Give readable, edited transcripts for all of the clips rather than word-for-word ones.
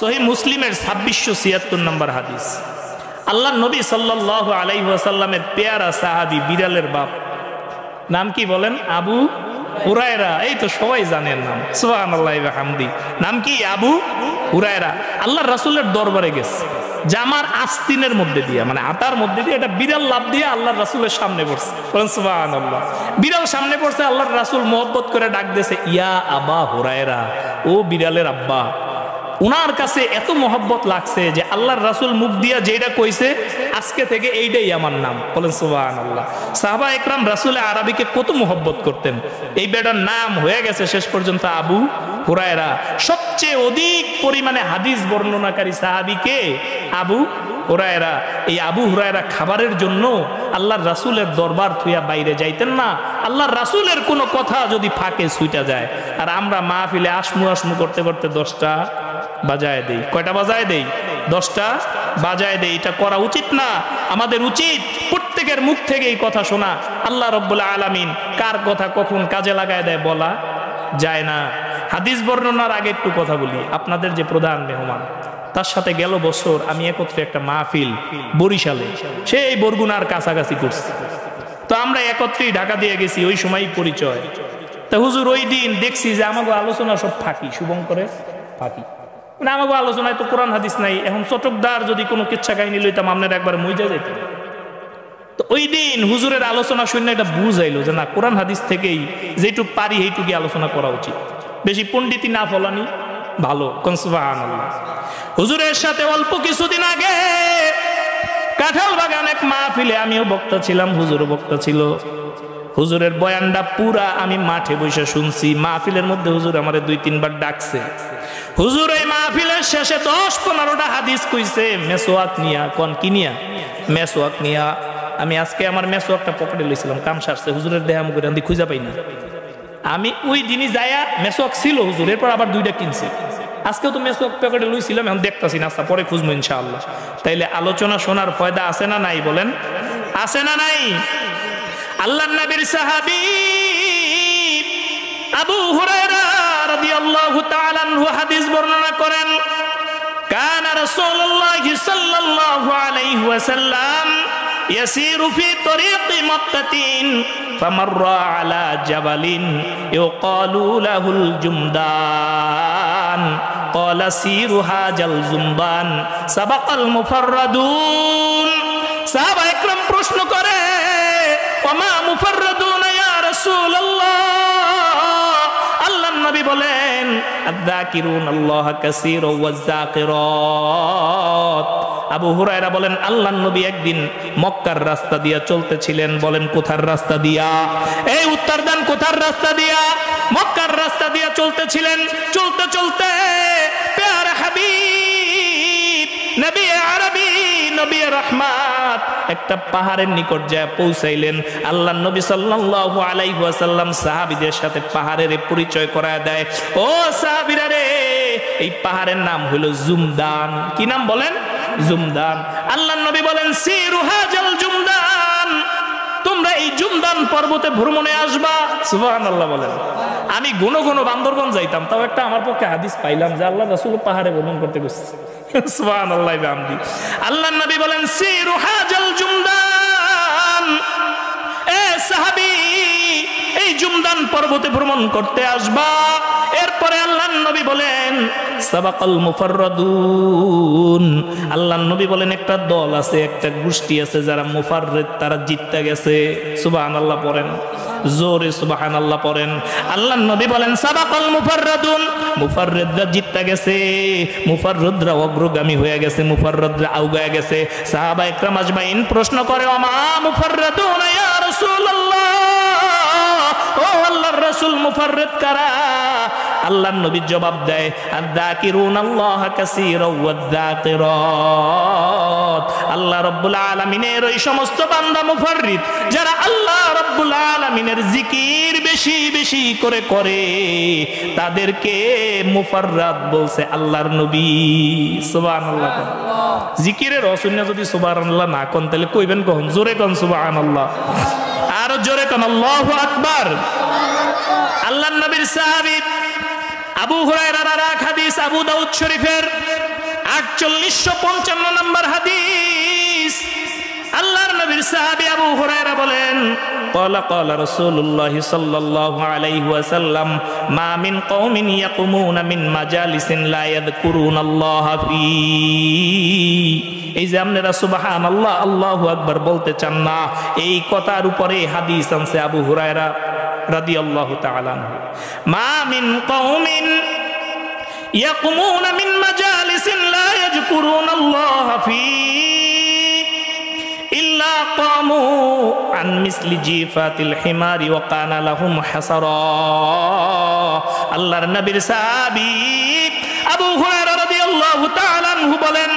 সহিহ মুসলিমের 2676 নম্বর হাদিস। আল্লাহ নবী সাল্লাল্লাহু আলাইহি ওয়াসাল্লামের পেয়ারা সাহাবী বিড়ালের বাপ নাম কি বলেন? আবু হুরায়রা। এই তো সবাই জানেন নাম, সুবহানাল্লাহি ওয়া বিহামদি। নাম কি? আবু হুরায়রা। আল্লাহর রাসূলের দরবারে গেছে জামার আস্তিনের মধ্যে দিয়ে, মানে আতার মধ্যে দিয়ে, এটা বিড়াল লাফ দিয়ে আল্লাহর রাসূলের সামনে পড়ছে। বলেন সুবহানাল্লাহ। বিড়াল সামনে পড়ছে, আল্লাহর রাসূল মহব্বত করে ডাক দিয়েছে, ইয়া আবা হুরায়রা, ও বিড়ালের আব্বা। উনার কাছে এত মহব্বত লাগছে যে আল্লাহর রাসূল মুখ দিয়া যেটা কইছে, আজকে থেকে এইটাই আমার নাম। বলেন সুবহানাল্লাহ। সাহাবা একরাম রাসূল আরবিকে কত মহব্বত করতেন। এই বেটার নাম হয়ে গেছে শেষ পর্যন্ত আবু হুরায়রা। সবচেয়ে অধিক পরিমাণে হাদিস বর্ণনাকারী সাহাবীকে আবু হুরায়রা। এই আবু হুরায়রা খাবারের জন্য আল্লাহর রাসূলের দরবার থুইয়া বাইরে যাইতেন না। আল্লাহর রাসূলের কোনো কথা যদি ফাঁকে ছুইটা যায়, আর আমরা মাহফিলে আসমু আসমু করতে করতে 10টা বাজায় দেই। কয়টা বাজায় দেই? 10টা বাজায় দেই। এটা করা উচিত না। আমাদের উচিত প্রত্যেকের মুখ থেকে এই কথা শোনা। আল্লাহ রাব্বুল আলামিন কার কথা কখন কাজে লাগায় দেয় বলা যায় না। হাদিস বর্ণনার আগে একটু কথা বলি। আপনাদের যে প্রধান মেহমান, তার সাথে গেল বছর আমি একত্রে একটা মাহফিল বরিশালে, সেই বরগুনার কাছাকাছি করছি। তো আমরা একত্রেই ঢাকা দিয়ে গেছি, ওই সময়ই পরিচয়। তা হুজুর ওই দিন দেখছি যে আমাকে আলোচনা সব ফাঁকি, শুভঙ্করে ফাঁকি। মানে আমাকে আলোচনায় তো কোরআন হাদিস নাই। এখন চটকদার যদি কোনো কিচ্ছা কাহিনী লইতাম আপনার একবার মইজা যাইতাম। তো ওই দিন হুজুরের আলোচনা শুনে এটা বুঝাইলো যে না, কোরআন হাদিস থেকেই যেটুক পারি সেইটুকু আলোচনা করা উচিত, বেশি পণ্ডিতি না ফলানি ভালো। সুবহানাল্লাহ। হুজুরের সাথে অল্প কিছুদিন আগে কাঁঠাল বাগান এক মাহফিলে আমিও বক্তা ছিলাম, হুজুরও বক্তা ছিল। হুজুরের বয়ানটা পুরা আমি মাঠে বসে শুনছি। মাহফিলের মধ্যে হুজুর আমারে 2-3 বার ডাকছে। হুজুর এই মাহফিলের শেষে 10-15টা হাদিস কইছে মেসওয়াক নিয়া। কোন কি নিয়া? মেসওয়াক নিয়া। আমি আজকে আমার মেসওয়াকটা পকেটে লইছিলাম, কাম সারছে। হুজুরের দেহ মুখে আমি খুঁজে পাই না। আমি ওই দিনই যাইয়া, মেসওয়াক ছিল হুজুর, এরপর আবার 2টা কিনছি। আজকেও তো মেসওয়াক পকেটে লইছিলাম, এখন দেখতাছি না। আচ্ছা পরে খুঁজবো ইনশাআল্লাহ। তাইলে আলোচনা শোনার ফায়দা আছে না নাই? বলেন আছে না নাই? আল্লাহর নবীর সাহাবী আবু হুরায়রা রাদিয়াল্লাহু তাআলা আনহু হাদিস বর্ণনা করেন, কানা রাসূলুল্লাহ সাল্লাল্লাহু আলাইহি ওয়াসাল্লাম ইয়াসিরু ফি তরিqi মাক্কাতিন ফামাররা আলা জাবালিন ইউকালু লাহুল জুমদান ক্বালা সিরু হাজাল জুমবান সাবাকাল মুফাররাদুন। সাহাবা একরাম প্রশ্ন করে, ওমা মুফাররাদুন ইয়া রাসূলুল্লাহ? আল্লাহর নবী বলেন, আয-যাকিরুন আল্লাহ কাসীরাও ওয়াজ-যাকিরাত। আবু হুরায়রা বলেন, আল্লাহর নবী একদিন মক্কার রাস্তা দিয়া চলতেছিলেন। বলেন কোথার রাস্তা দিয়া? এই উত্তর দেন, কোথার রাস্তা দিয়া? মক্কার রাস্তা দিয়া চলতেছিলেন। চলতে চলতে প্যারা হাবিব নবী আরবী, নবী রহমাত একটা পাহাড়ের নিকট যায় পৌঁছাইলেন। আল্লাহর নবী সাল্লাল্লাহু আলাইহি ওয়াসাল্লাম সাহাবীদের সাথে পাহাড়ের পরিচয় করায় দেয়। ও সাহাবীরা রে, এই পাহাড়ের নাম হলো জুমদান। কি নাম বলেন? জুমদান। আল্লাহর নবী বলেন, সিরু হাজাল জুমদান, তোমরা এই জুমদান পর্বতে ভ্রমণে আসবা। সুবহানাল্লাহ বলেন। আমি ঘন ঘন বান্দরবন যাইতাম, তাও একটা আমার পক্ষে হাদিস পাইলাম যে আল্লাহ রাসূল পাহাড়ে ভ্রমণ করতে গেছে। সুবহানাল্লাহ বিহামদি। আল্লাহর নবী বলেন, সিরু হাজাল জুমদান, এ সাহাবী এই জুমদান পর্বতে ভ্রমণ করতে আসবা। এরপরে আল্লাহর নবী বলেন, সাবাকাল মুফাররাদুন। আল্লাহর নবী বলেন, একটা দল আছে, একটা গোষ্ঠী আছে যারা মুফাররিদ, তারা জিততে গেছে। সুবহানাল্লাহ পড়েন, জোরে সুবহানাল্লাহ পড়েন। আল্লাহর নবী বলেন, সাবাকাল মুফাররাদুন, মুফাররিদরা জিততে গেছে, মুফাররিদরা অগ্রগামী হয়ে গেছে, মুফাররিদরা আউগায় গেছে। সাহাবা একরাম আজমাইন প্রশ্ন করে, ওমা মুফাররাদুন ইয়া রাসূলুল্লাহ? ও আল্লাহর রাসূল, মুফাররিদ কারা? আল্লাহর নবী জবাব দেয়, আয-যাকিরুন আল্লাহ কাসীরাও ওয়াজ-যাকিরাত। আল্লাহ রাব্বুল আলামিনের ওই সমস্ত বান্দা মুফাররিদ যারা আল্লাহ রাব্বুল আলামিনের জিকির বেশি বেশি করে করে, তাদেরকে মুফাররাদ বলছে আল্লাহর নবী। সুবহানাল্লাহ। জিকিরের অসুন্য যদি সুবহানাল্লাহ না কোন, তাহলে কইবেন কখন? জোরে কোন সুবহানাল্লাহ, আরো জোরে কোন আল্লাহু আকবার। আল্লাহর নবীর সাহাবী আবু হুরায়রার আর এক হাদিস আবু দাউদ শরীফের 4855 নম্বর হাদিস, আল্লাহর নবীর সাহাবী আবু হুরায়রা বলেন, ক্বালা ক্বালা রাসূলুল্লাহ সাল্লাল্লাহু আলাইহি ওয়াসাল্লাম, মা মিন কওমিন ইয়াকুমুনা মিন মাজালিসিন লা ইয়াযকুরুনাল্লাহা ফী। এই যে আপনারা সুবহানাল্লাহ আল্লাহু আকবার বলতে চান না, এই কথার উপরে হাদিস আনছে আবু হুরায়রা রাদিয়াল্লাহু তাআলা আনহু। মা মিন কওমিন ইয়াকুমুনা মিন মাজালিসিন লা ইয়াযকুরুনাল্লাহা ফী ইল্লা কামু আন মিসলি জিফাতিল হিমারি ওয়া কানা লাহুম হাসারা। আল্লাহর নবীর সাহাবী আবু হুরায়রা রাদিয়াল্লাহু তাআলা আনহু বলেন,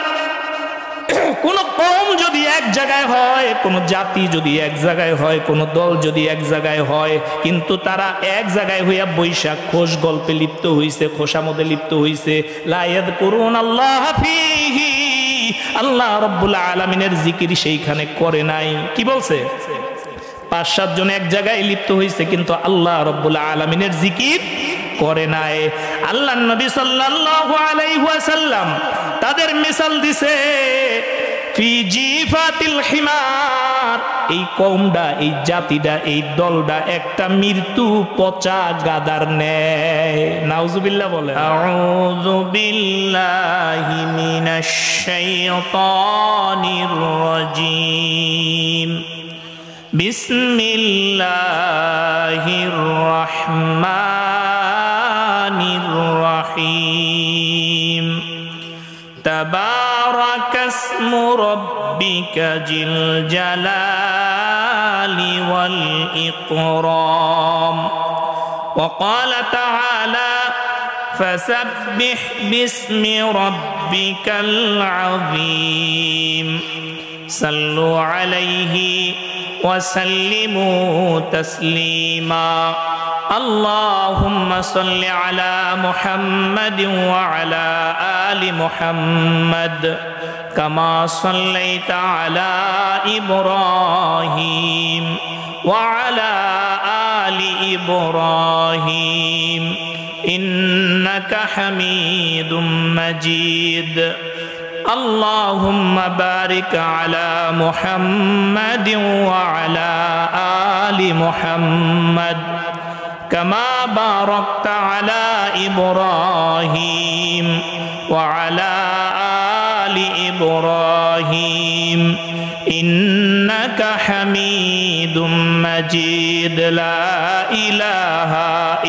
কোন কওম যদি এক জায়গায় হয়, কোন জাতি যদি এক জায়গায় হয়, কোন দল যদি এক জায়গায় হয়, কিন্তু তারা এক জায়গায় হইয়া বৈশাখ খোশ গল্পে লিপ্ত হইছে, খোশামদে লিপ্ত হইছে, লা ইয়াযকুরুনাল্লাহা ফীহি, আল্লাহ রাব্বুল আলামিনের জিকির সেইখানে করে নাই। কি বলছে? 5-7 জন এক জায়গায় লিপ্ত হইছে, কিন্তু আল্লাহ রাব্বুল আলামিনের জিকির করে নাই। আল্লাহর নবী সাল্লাল্লাহু আলাইহি ওয়াসাল্লাম তাদের মিসাল দিছে ফি জিফাতিল হিমার, এই কওমটা, এই জাতিটা, এই দলটা একটা মৃত্যু পচা গাদার ন্যায়। নাউজুবিল্লাহ বলে। আউযু বিল্লাহি মিনাশ শাইতানির রাজীম। বিসমিল্লাহির রাহমানির রাহিম। تبارك اسم ربك ذي الجلال والإكرام. وقال تعالى فسبح باسم ربك العظيم. صلوا عليه وسلموا تسليما. اللهم صل على محمد وعلى آل محمد كما صليت على إبراهيم وعلى آل إبراهيم إنك حميد مجيد. اللهم بارك على محمد وعلى آل محمد كما باركت على إبراهيم وعلى آل إبراهيم إنك حميد مجيد. لا إله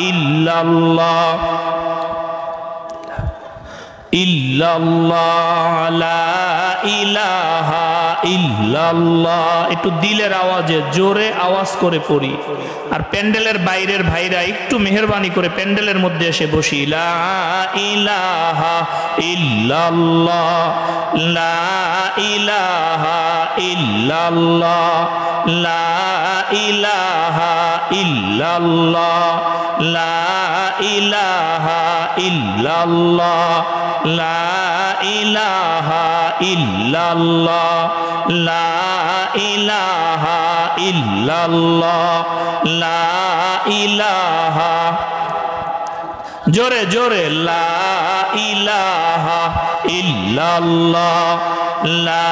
إلا الله ইল্লাল্লাহ, লা ইলাহা ইল্লাল্লাহ। একটু দিলের আওয়াজে জোরে আওয়াজ করে পড়ি। আর প্যান্ডেলের বাইরের ভাইরা একটু মেহেরবানি করে প্যান্ডেলের মধ্যে এসে বসি। লা ইলাহা ইল্লাল্লাহ, লা ইলাহা ইল্লাল্লাহ, লা ইলাহা ইল্লাল্লাহ, লা ইলাহা ইল্লাল্লাহ, লা ইলাহা ইল্লাল্লাহ, লা ইলাহা ইল্লাল্লাহ, লা ইলাহা, জোরে জোরে, লা ইলাহা ইল্লাল্লাহ, লা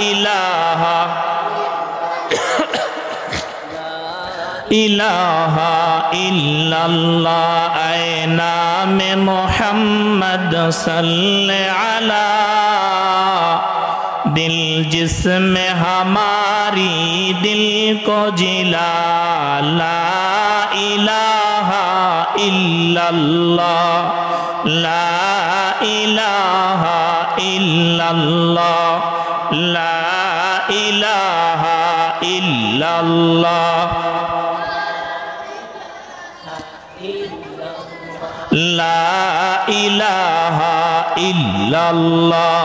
ইলাহা ইলাহা ইল্লাল্লাহ। আয় নামে মোহাম্মদ সাল্লে আলা, দিল জিসমে হামারি দিল কো জিলা। লা ইলাহা ইল্লাল্লাহ, লা ইলাহা ইল্লাল্লাহ, লা ইলাহা ইল্লাল্লাহ, লা ইলাহা ইল্লাল্লাহ।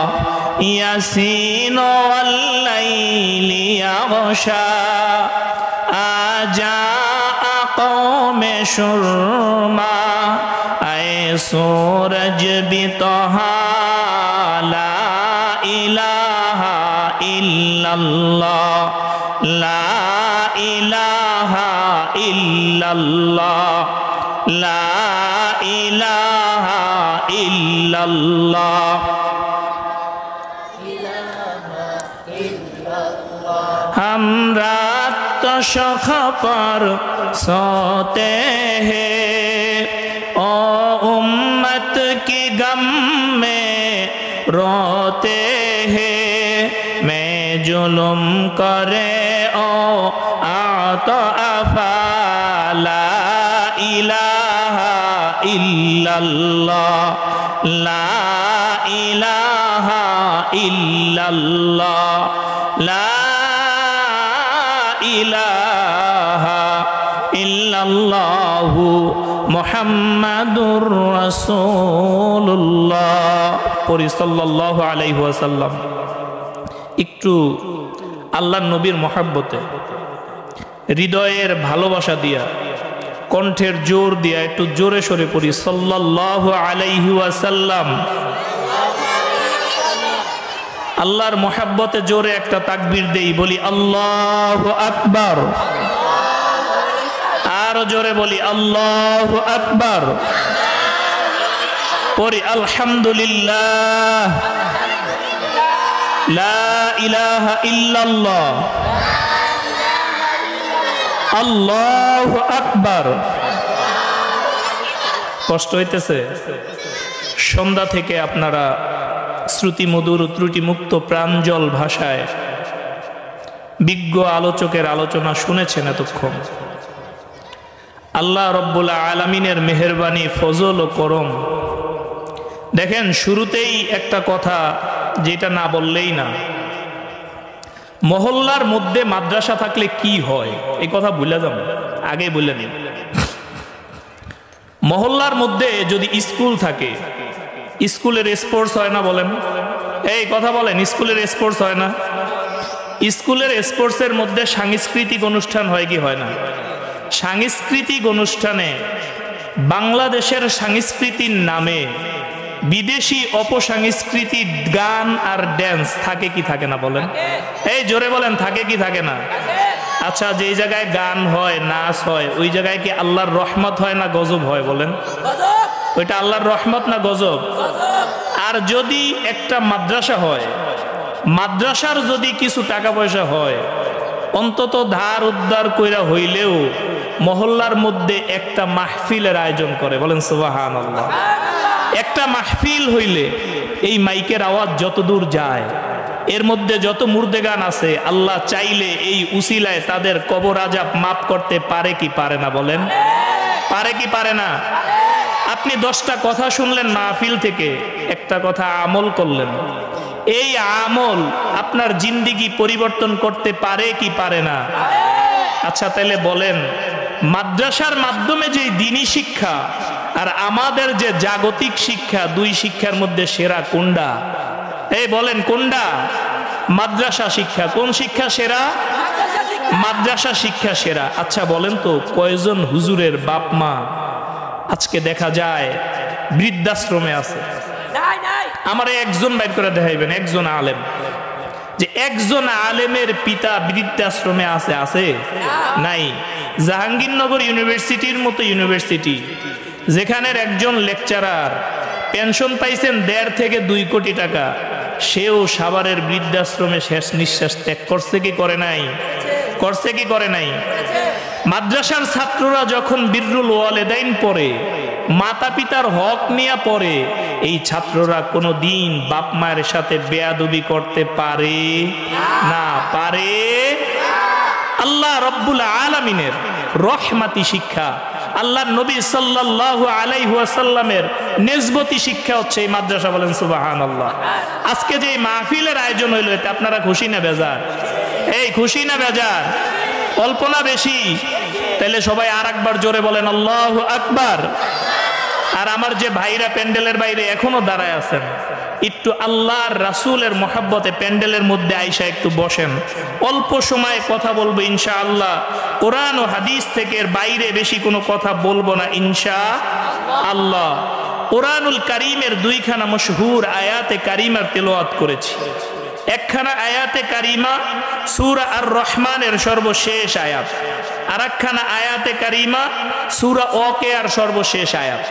ইয়াসিন ওয়াল লাইলি ইয়াগশা, আজা কওমে শুরমা, আয়ে সূরজ বিতহা। লা ইলাহা ইল্লাল্লাহ, লা ইলাহা ইল্লাল্লাহ, লা ইলাহা ইল্লাল্লাহ। ইল্লাল্লাহ हम रात शख पर सोते हैं ओ उम्मत की गम में रोते हैं मैं जुल्म करे ओ आतो अफा ला इलाहा इल्लल्लाह ला इलाहा इल्लल्लाह ला ইলাহা ইল্লাল্লাহু মুহাম্মাদুর রাসূলুল্লাহ পড়ি সাল্লাল্লাহু আলাইহি ওয়াসাল্লাম। একটু আল্লাহর নবীর মহব্বতে হৃদয়ের ভালোবাসা দিয়া কণ্ঠের জোর দিয়া একটু জোরে সরে পড়ি সাল্লাল্লাহু আলাইহি ওয়াসাল্লাম। আল্লাহর মোহাব্বতে জোরে একটা তাকবীর দেই, বলি আল্লাহু আকবার। আরো জোরে বলি আল্লাহু আকবার। পড়ি আলহামদুলিল্লাহ লা ইলাহা ইল্লাল্লাহ আল্লাহু আকবার। কষ্ট হইতেছে? সন্ধ্যা থেকে আপনারা শ্রুতি মধুর ত্রুটিমুক্ত প্রাঞ্জল ভাষায় বিজ্ঞ আলোচকের আলোচনা শুনেছেন এতক্ষণ। আল্লাহ রব্বুল আলামিনের মেহেরবানি, ফজল ও করম। দেখেন, শুরুতেই একটা কথা যেটা না বললেই না, মহল্লার মধ্যে মাদ্রাসা থাকলে কি হয় এই কথা ভুলে যাব, আগে বলে নিন। মহল্লার মধ্যে যদি স্কুল থাকে, স্কুলের স্পোর্টস হয় না? বলেন, এই কথা বলেন, স্কুলের স্পোর্টস হয় না? স্কুলের স্পোর্টসের মধ্যে সাংস্কৃতিক অনুষ্ঠান হয় কি হয় না? সাংস্কৃতিক অনুষ্ঠানে বাংলাদেশের সংস্কৃতির নামে বিদেশি অপসংস্কৃতির গান আর ড্যান্স থাকে কি থাকে না? বলেন, এই জোরে বলেন, থাকে কি থাকে না? আচ্ছা, যে জায়গায় গান হয়, নাচ হয়, ওই জায়গায় কি আল্লাহর রহমত হয় না গজব হয়? বলেন, ওইটা আল্লাহর রহমত না গজব? আর যদি একটা মাদ্রাসা হয়, মাদ্রাসার যদি কিছু টাকা পয়সা হয়, অন্তত ধার উদ্ধার কইরা হইলেও মহল্লার মধ্যে একটা মাহফিলের আয়োজন করে। বলেন সুবহানাল্লাহ। একটা মাহফিল হইলে এই মাইকের আওয়াজ যত দূর যায়, এর মধ্যে যত মুর্দে গান আছে, আল্লাহ চাইলে এই উসিলায় তাদের কবর আযাব মাফ করতে পারে কি পারে না? বলেন, পারে কি পারে না? আপনি 10টা কথা শুনলেন মাহফিল থেকে, একটা কথা আমল করলেন, এই আমল আপনার জিন্দেগি পরিবর্তন করতে পারে কি পারে না? আচ্ছা, তাহলে বলেন, মাদ্রাসার মাধ্যমে যে দ্বীনি শিক্ষা আর আমাদের যে জাগতিক শিক্ষা, দুই শিক্ষার মধ্যে সেরা কোনটা? এই বলেন, কোনটা? মাদ্রাসা শিক্ষা। কোন শিক্ষা সেরা? মাদ্রাসা শিক্ষা সেরা। আচ্ছা বলেন তো, কয়জন হুজুরের বাপ মা আজকে দেখা যায় বৃদ্ধাশ্রমে আছে? আমার একজন বাইর করে দেখাইবেন, একজন আলেম, যে একজন আলেমের পিতা বৃদ্ধাশ্রমে আছে? আছে? নাই। জাহাঙ্গীরনগর ইউনিভার্সিটির মতো ইউনিভার্সিটি, যেখানের একজন লেকচারার পেনশন পাইছেন 1.5 থেকে 2 কোটি টাকা, সেও সাভারের বৃদ্ধাশ্রমে শেষ নিঃশ্বাস ত্যাগ করছে কি করে নাই? করছে কি করে নাই? মাদ্রাসার ছাত্ররা যখন বিররুল ওয়ালিদাইন পড়ে, মাতা পিতার হক নিয়ে পড়ে, এই ছাত্ররা কোনো দিন বাপ মায়ের সাথে বেয়াদবি করতে পারে না? পারে? আল্লাহ রব্বুল আলামিনের রহমাতি শিক্ষা, আল্লাহ নবী সাল্লাল্লাহু আলাইহি ওয়াসাল্লামের নিসবতি শিক্ষা হচ্ছে এই মাদ্রাসা। বলেন সুবহানাল্লাহ। আজকে যে মাহফিলের আয়োজন হইল, এতে আপনারা খুশি না বেজার? এই খুশি না বেজার? অল্প না বেশি? তাহলে সবাই আর একবার জোরে বলেন আল্লাহু আকবার। আর আমার যে ভাইরা প্যান্ডেলের বাইরে এখনো দাঁড়ায় আছেন, একটু আল্লাহর রাসূলের মহব্বতে প্যান্ডেলের মধ্যে আইসা একটু বসেন। অল্প সময় কথা বলবো ইনশাআল্লাহ। কোরআন ও হাদিস থেকে বাইরে বেশি কোনো কথা বলবো না ইনশাআল্লাহ। কোরআনুল কারীমের 2খানা মশহুর আয়াতে কারিমার তেলাওয়াত করেছি। একখানা আয়াতে কারিমা সূরা আর রহমানের সর্বশেষ আয়াত, আর একখানা আয়াতে কারিমা সূরা ওয়াকিয়ার সর্বশেষ আয়াত।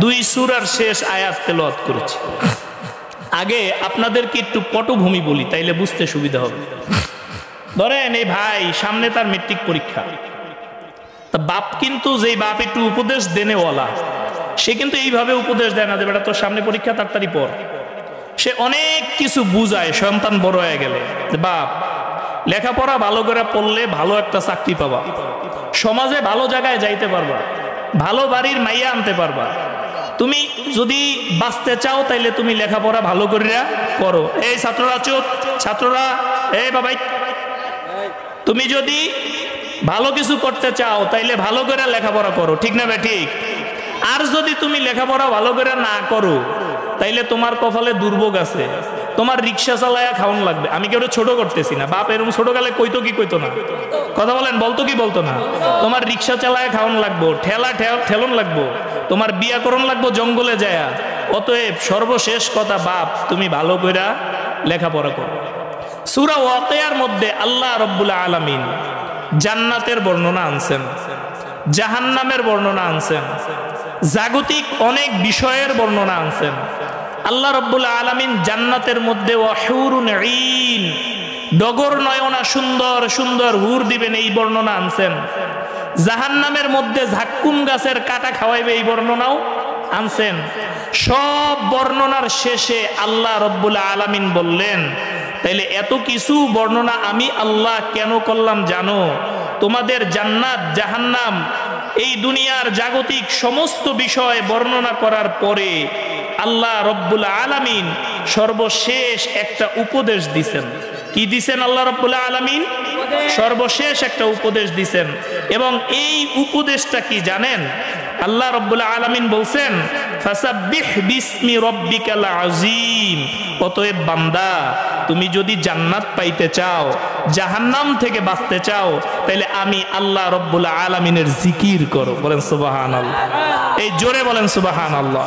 2 সূরার শেষ আয়াত তেলাওয়াত করেছি। আগে আপনাদেরকে একটু পটভূমি বলি, তাইলে বুঝতে সুবিধা হবে। ধরেন এই ভাই সামনে তার মেট্রিক পরীক্ষা, তা বাপ কিন্তু যেই বাপ একটু উপদেশ দেনেওয়ালা, সে কিন্তু এইভাবে উপদেশ দেয় না যে বেটা তোর সামনে পরীক্ষা তাড়াতাড়ি পড়। সে অনেক কিছু বুঝায় সন্তান বড় হয়ে গেলে, যে বাপ লেখাপড়া ভালো করে পড়লে ভালো একটা চাকরি পাবা, সমাজে ভালো জায়গায় যাইতে পারবা, ভালো বাড়ির মাইয়া আনতে পারবা। তুমি যদি বাঁচতে চাও তাইলে তুমি লেখাপড়া ভালো করিয়া করো। এই ছাত্ররা চুপ, ছাত্ররা এই বাবাই, তুমি যদি ভালো কিছু করতে চাও তাইলে ভালো করে লেখাপড়া করো, ঠিক না ভাই ঠিক? আর যদি তুমি লেখাপড়া ভালো করে না করো তাইলে তোমার কপালে দুর্ভোগ আছে, তোমার রিক্সা চালায়া খাওয়ান লাগবে। আমি কেউ ছোট করতেছি না, বাপ এরকম ছোট কালে কইতো কি কইতো না, কথা বলেন, বলতো কি বলতো না? তোমার রিক্সা চালায়া খাওয়ান লাগবো, ঠেলন লাগবো, তোমার বিয়া করণ লাগবো জঙ্গলে যায়া। অতএব সর্বশেষ কথা বাপ, তুমি ভালো কইরা লেখাপড়া করো। সূরা ওয়াকিয়ার মধ্যে আল্লাহ রাব্বুল আলামিন জান্নাতের বর্ণনা আনছেন, জাহান্নামের বর্ণনা আনছেন, জাগতিক অনেক বিষয়ের বর্ণনা আনছেন। আল্লাহ রাব্বুল আলামিন জান্নাতের মধ্যে ওয়াহুরুন ঈন, ডগর নয়না সুন্দর সুন্দর হুর দিবেন, এই বর্ণনা আনছেন। জাহান্নামের মধ্যে ঝাক্কুম গাছের কাটা খাওয়াইবে, এই বর্ণনাও আনছেন। সব বর্ণনার শেষে আল্লাহ রাব্বুল আলামিন বললেন, তাইলে এত কিছু বর্ণনা আমি আল্লাহ কেন করলাম জানো? তোমাদের জান্নাত জাহান্নাম এই দুনিয়ার জাগতিক সমস্ত বিষয় বর্ণনা করার পরে আল্লাহ রব্বুল আলামিন সর্বশেষ একটা উপদেশ দিছেন। কি দিছেন আল্লাহ রব্বুল আলামিন? সর্বশেষ একটা উপদেশ দিছেন। এবং এই উপদেশটা কি জানেন? আল্লাহ রব্বুল আলামিন বলছেন, ফাসাব্বিহ বিসমি রব্বিকাল আযীম। অতএব বান্দা, তুমি যদি জান্নাত পাইতে চাও, জাহান্নাম থেকে বাঁচতে চাও, তাহলে আমি আল্লাহ রব্বুল আলামিনের জিকির করো। বলেন সুবহানাল্লাহ, এই জোরে বলেন সুবহানাল্লাহ।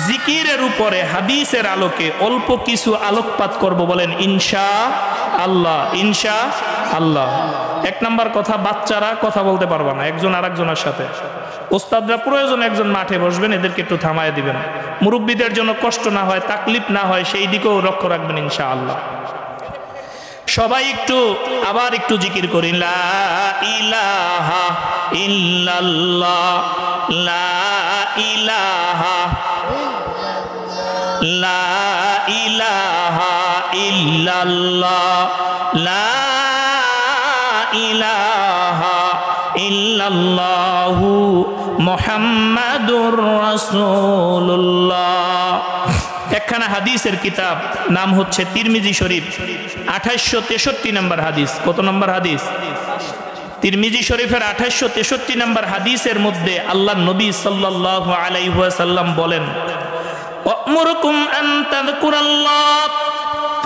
জিকিরের উপরে হাদিসের আলোকে অল্প কিছু আলোকপাত করব, বলেন ইনশাআল্লাহ। ইনশাআল্লাহ। 1 নাম্বার কথা, বাচ্চারা কথা বলতে পারবে না একজন আরেকজনের সাথে। ওস্তাদরা প্রয়োজন একজন মাঠে বসবেন, এদেরকে একটু থামায় দিবেন, মুরব্বীদের জন্য কষ্ট না হয়, তাকলিফ না হয়, সেই দিকেও লক্ষ্য রাখবেন ইনশাআল্লাহ। সবাই একটু আবার একটু জিকির করি, লা ইলাহা ইল্লাল্লাহ, লা ইলাহা, লা ইলাহা ইল্লাল্লাহ, লা ইলাহা ইল্লাল্লাহু মুহাম্মাদুর রাসূলুল্লাহ। একখানা হাদিসের কিতাব, নাম হচ্ছে তিরমিজি শরীফ, 2863 নম্বর হাদিস। কত নম্বর হাদিস? তিরমিজি শরীফের 2863 নম্বর হাদিসের মধ্যে আল্লাহ নবী সাল্লাল্লাহু আলাইহি ওয়াসাল্লাম বলেন, ওয়া'মুরুকুম আন তাযকুরাল্লাহ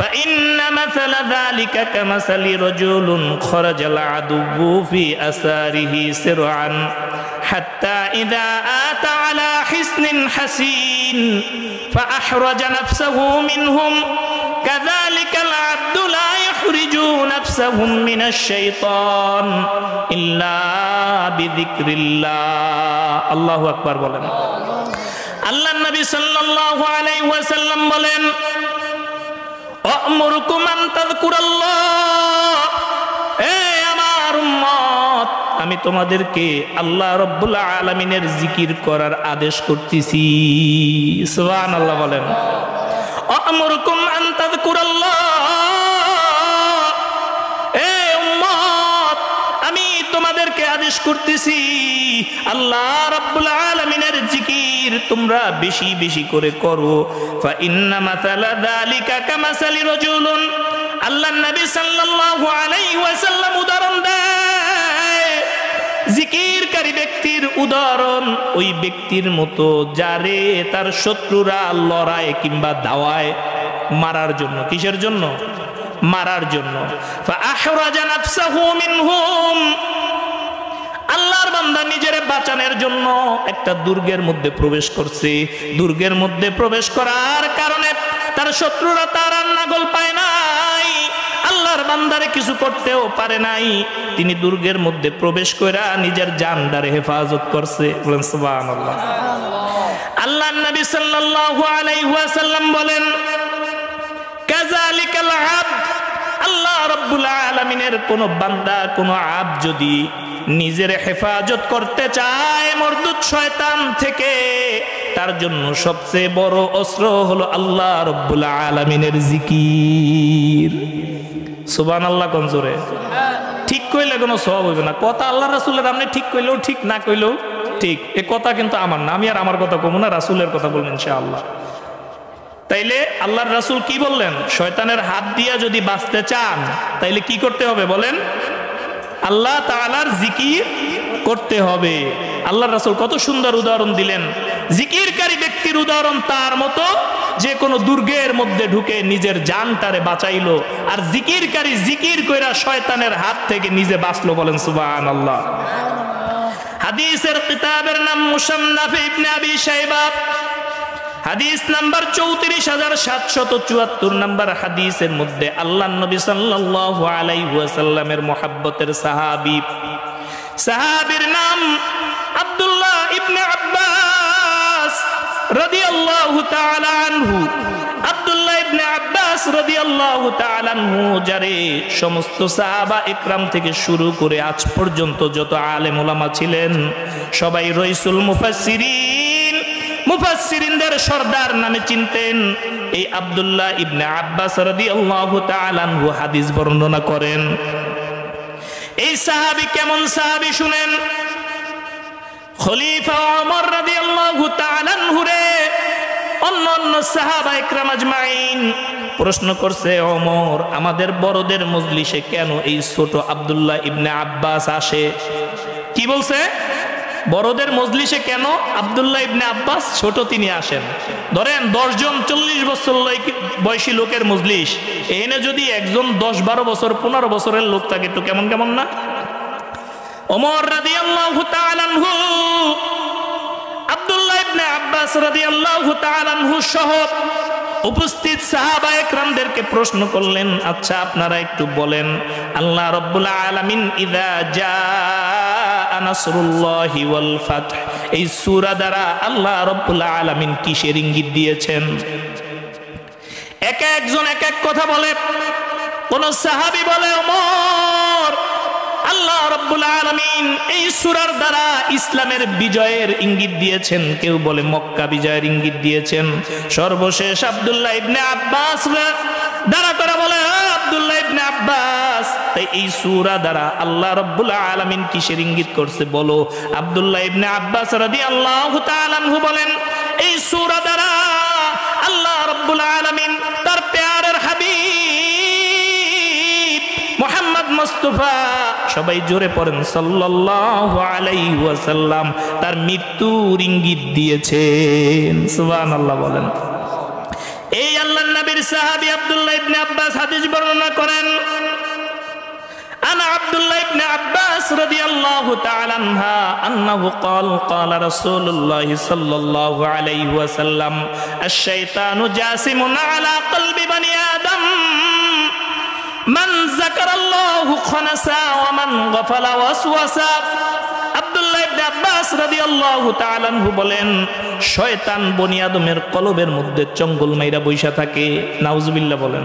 ফাইন্না মাসালা যালিকা কামাসালি রাজুলিন খারাজাল আদুব্বু ফি আসারিহি সিরআন হাত্তা ইযা আতা আলা হিসনিন হাসিন فأحرج نفسه منهم كذلك العبد لا يحرج نفسه من الشيطان إلا بذكر الله الله أكبر বলেন। আল্লাহ নবী সাল্লাল্লাহু আলাইহি ওয়াসাল্লাম বলেন, আ'মুরুকুম আন তাযকুরাল্লাহ, এ আমার উম্মত, আমি তোমাদেরকে আল্লাহ রব্বুল আলামিনের জিকির করার আদেশ করতেছি। সুবহানাল্লাহ বলেন। আ'মুরুকুম আন তাযকুরাল্লাহ, এ উম্মত, আমি তোমাদেরকে আদেশ করতেছি আল্লাহ রব্বুল আলামিনের জিকির তোমরা বেশি বেশি করে করো। ফা ইন্না মাসালা যালিকা কামাসালি রাজুলিন, আল্লাহ নবী সাল্লাল্লাহু আলাইহি ওয়াসাল্লাম উদাহরণ দেয়, জিকিরকারী ব্যক্তির উদাহরণ ওই ব্যক্তির মতো যারে তার শত্রুরা লড়ায় কিংবা দাওয়ায় মারার জন্য। কিসের জন্য? মারার জন্য। ফাআহরাজা নাফসাহু মিনহুম, আল্লাহর বান্দা নিজের বাঁচানোর জন্য একটা দুর্গের মধ্যে প্রবেশ করছে। দুর্গের মধ্যে প্রবেশ করার কারণে তার শত্রুরা তার নাগল পায় নাই, আল্লাহর বান্দারে কিছু করতেও পারে নাই। তিনি দুর্গের মধ্যে প্রবেশ করে নিজের জানদারে হেফাজত করছে। বলেন সুবহানাল্লাহ। আল্লাহর নবী সাল্লাল্লাহু আলাইহি ওয়াসাল্লাম বলেন, কাযালিকাল আবদ, আল্লাহ রাব্বুল আলামিনের কোন বান্দা কোন আবদ যদি নিজের হেফাজত করতে চায় মরদুদ শয়তান থেকে, তার জন্য সবচেয়ে বড় অস্ত্র হলো আল্লাহ রাব্বুল আলামিনের জিকির। সুবহানাল্লাহ কোন জোরে। ঠিক কইলে কোনো সওয়াব হবে না। কথা আল্লাহ রাসূলের, আপনি ঠিক কইলেও ঠিক, না কইলেও ঠিক। এই কথা কিন্তু আমার না, আমি আর আমার কথা কমু না, রাসূলের কথা বলবেন ইনশাআল্লাহ। তাইলে আল্লাহর রাসূল কি বললেন? শয়তানের হাত দিয়া যদি বাঁচতে চান তাইলে কি করতে হবে বলেন? আল্লাহ তাআলার জিকির করতে হবে। আল্লাহর রাসূল কত সুন্দর উদাহরণ দিলেন। জিকিরকারী ব্যক্তির উদাহরণ তার মতো যে কোনো দুর্গের মধ্যে ঢুকে নিজের জানটারে বাঁচাইলো, আর জিকিরকারী জিকির কইরা শয়তানের হাত থেকে নিজে বাঁচলো। বলেন সুবহানাল্লাহ। হাদিসের কিতাবের নাম মুসান্নাফ ইবনে আবি শাইবা, হাদিস নাম্বার 34774 নাম্বার হাদিসের মধ্যে আল্লাহর নবী সাল্লাল্লাহু আলাইহি ওয়াসাল্লামের মুহাব্বতের সাহাবীর নাম আব্দুল্লাহ ইবনে আব্বাস রাদিয়াল্লাহু তাআলা আনহু। আব্দুল্লাহ ইবনে আব্বাস রাদিয়াল্লাহু তাআলা আনহু যারে সমস্ত সাহাবা ইকরাম থেকে শুরু করে আজ পর্যন্ত যত আলেম ওলামা ছিলেন সবাই রাইসুল মুফাসসিরিনদের সর্দার নামে চিনতেন। এই আব্দুল্লাহ ইবনে আব্বাস রাদিয়াল্লাহু তাআলা আনহু হাদিস বর্ণনা করেন। এই সাহাবী কেমন সাহাবী শুনেন। খলিফা ওমর রাদিয়াল্লাহু তাআলা আনহু রে অন্যান্য সাহাবা ইকরাম আজমাইন প্রশ্ন করছে, ওমর আমাদের বড়দের মজলিসে কেন এই ছোট আব্দুল্লাহ ইবনে আব্বাস আসে? কি বলছে? বড়দের মজলিসে কেন আব্দুল্লাহ ইবনে আব্বাস ছোট তিনি আসেন? ধরেন 10 জন 40 বছর বয়সী লোকের মজলিস, এখানে যদি একজন 10-12 বছর 15 বছরের লোক থাকে একটু কেমন কেমন না? ওমর রাদিয়াল্লাহু তাআলা আনহু আব্দুল্লাহ ইবনে আব্বাস রাদিয়াল্লাহু তাআলা আনহু সহ উপস্থিত সাহাবা একরামদেরকে প্রশ্ন করলেন, আচ্ছা আপনারা একটু বলেন, আল্লাহ রাব্বুল আলামিন ইযা জাআ নাসরুল্লাহি ওয়াল ফাতহ এই সূরা দ্বারা আল্লাহ রাব্বুল আলামিন কিসের ইঙ্গিত দিয়েছেন? এক একজন এক এক কথা বলে। কোন সাহাবী বলে, ওমর আল্লাহ রাব্বুল আলামিন এই সূরার দ্বারা ইসলামের বিজয়ের ইঙ্গিত দিয়েছেন। কেউ বলে মক্কা বিজয়ের ইঙ্গিত দিয়েছেন। সর্বশেষ আব্দুল্লাহ ইবনে আব্বাস দ্বারা করে বলে, আব্দুল্লাহ ইবনে আব্বাস এই সূরা দ্বারা আল্লাহ রাব্বুল আলামিন কিসের ইঙ্গিত করছে বলো? আব্দুল্লাহ ইবনে আব্বাস রাদিয়াল্লাহু তাআলা আনহু বলেন, এই সূরা দ্বারা আল্লাহ রাব্বুল আলামিন তার প্যারের হাবিব মুহাম্মদ মুস্তাফা, সবাই জোরে পড়েন সাল্লাল্লাহু আলাইহি ওয়াসাল্লাম, তার মৃত্যুর ইঙ্গিত দিয়েছেন। সুবহানাল্লাহ বলেন। এই আল্লাহর নবীর সাহাবী আব্দুল্লাহ ইবনে আব্বাস হাদিস বর্ণনা করেন, আনা আব্দুল্লাহ ইবনে আব্বাস রাদিয়াল্লাহু তাআলা আনহা আন্নাহু ক্বালা রাসূলুল্লাহ সাল্লাল্লাহু আলাইহি ওয়াসাল্লাম আশ-শাইতানু জাসিমুন আলা কলবি বনি আদম মান যাকারাল্লাহু খানাসা ওয়া মান গাফালা ওয়াসওয়াসা। আব্দুল্লাহ ইবনে আব্বাস রাদিয়াল্লাহু তাআলা আনহু বলেন, শয়তান বনি আদমের কলবের মধ্যে চঙ্গল মাইরা বৈশা থাকে। নাউজুবিল্লাহ বলেন।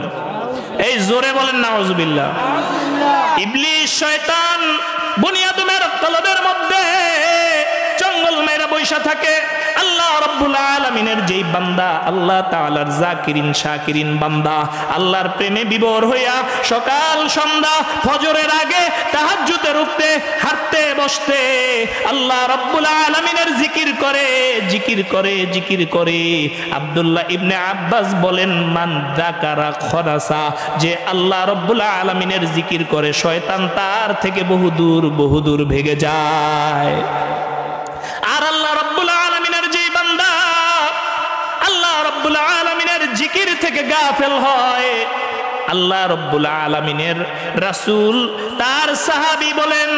এই জোরে বলেন নাউজুবিল্লাহ। ইবলিস শয়তান বনি আদমের কলবের মধ্যে চঙ্গল মাইরা বৈশা থাকে। আল্লাহ রাব্বুল আলামিনের যেই বান্দা আল্লাহ তাআলার জাকিরিন শাকিরিন বান্দা, আল্লাহর প্রেমে বিভোর হইয়া সকাল সন্ধ্যা ফজরের আগে তাহাজ্জুদের উঠতে হাঁটতে বসতে আল্লাহ রাব্বুল আলামিনের জিকির করে আব্দুল্লাহ ইবনে আব্বাস বলেন, মান যাকারা খরাসা, যে আল্লাহ রাব্বুল আলামিনের জিকির করে শয়তান তার থেকে বহুদূর ভেগে যায়। আর আল্লাহ রাব্বুল আলামিনের যে বান্দা আল্লাহ রাব্বুল আলামিনের জিকির থেকে গাফেল হয়, আল্লাহ রাব্বুল আলামিনের রাসূল তার সাহাবী বলেন,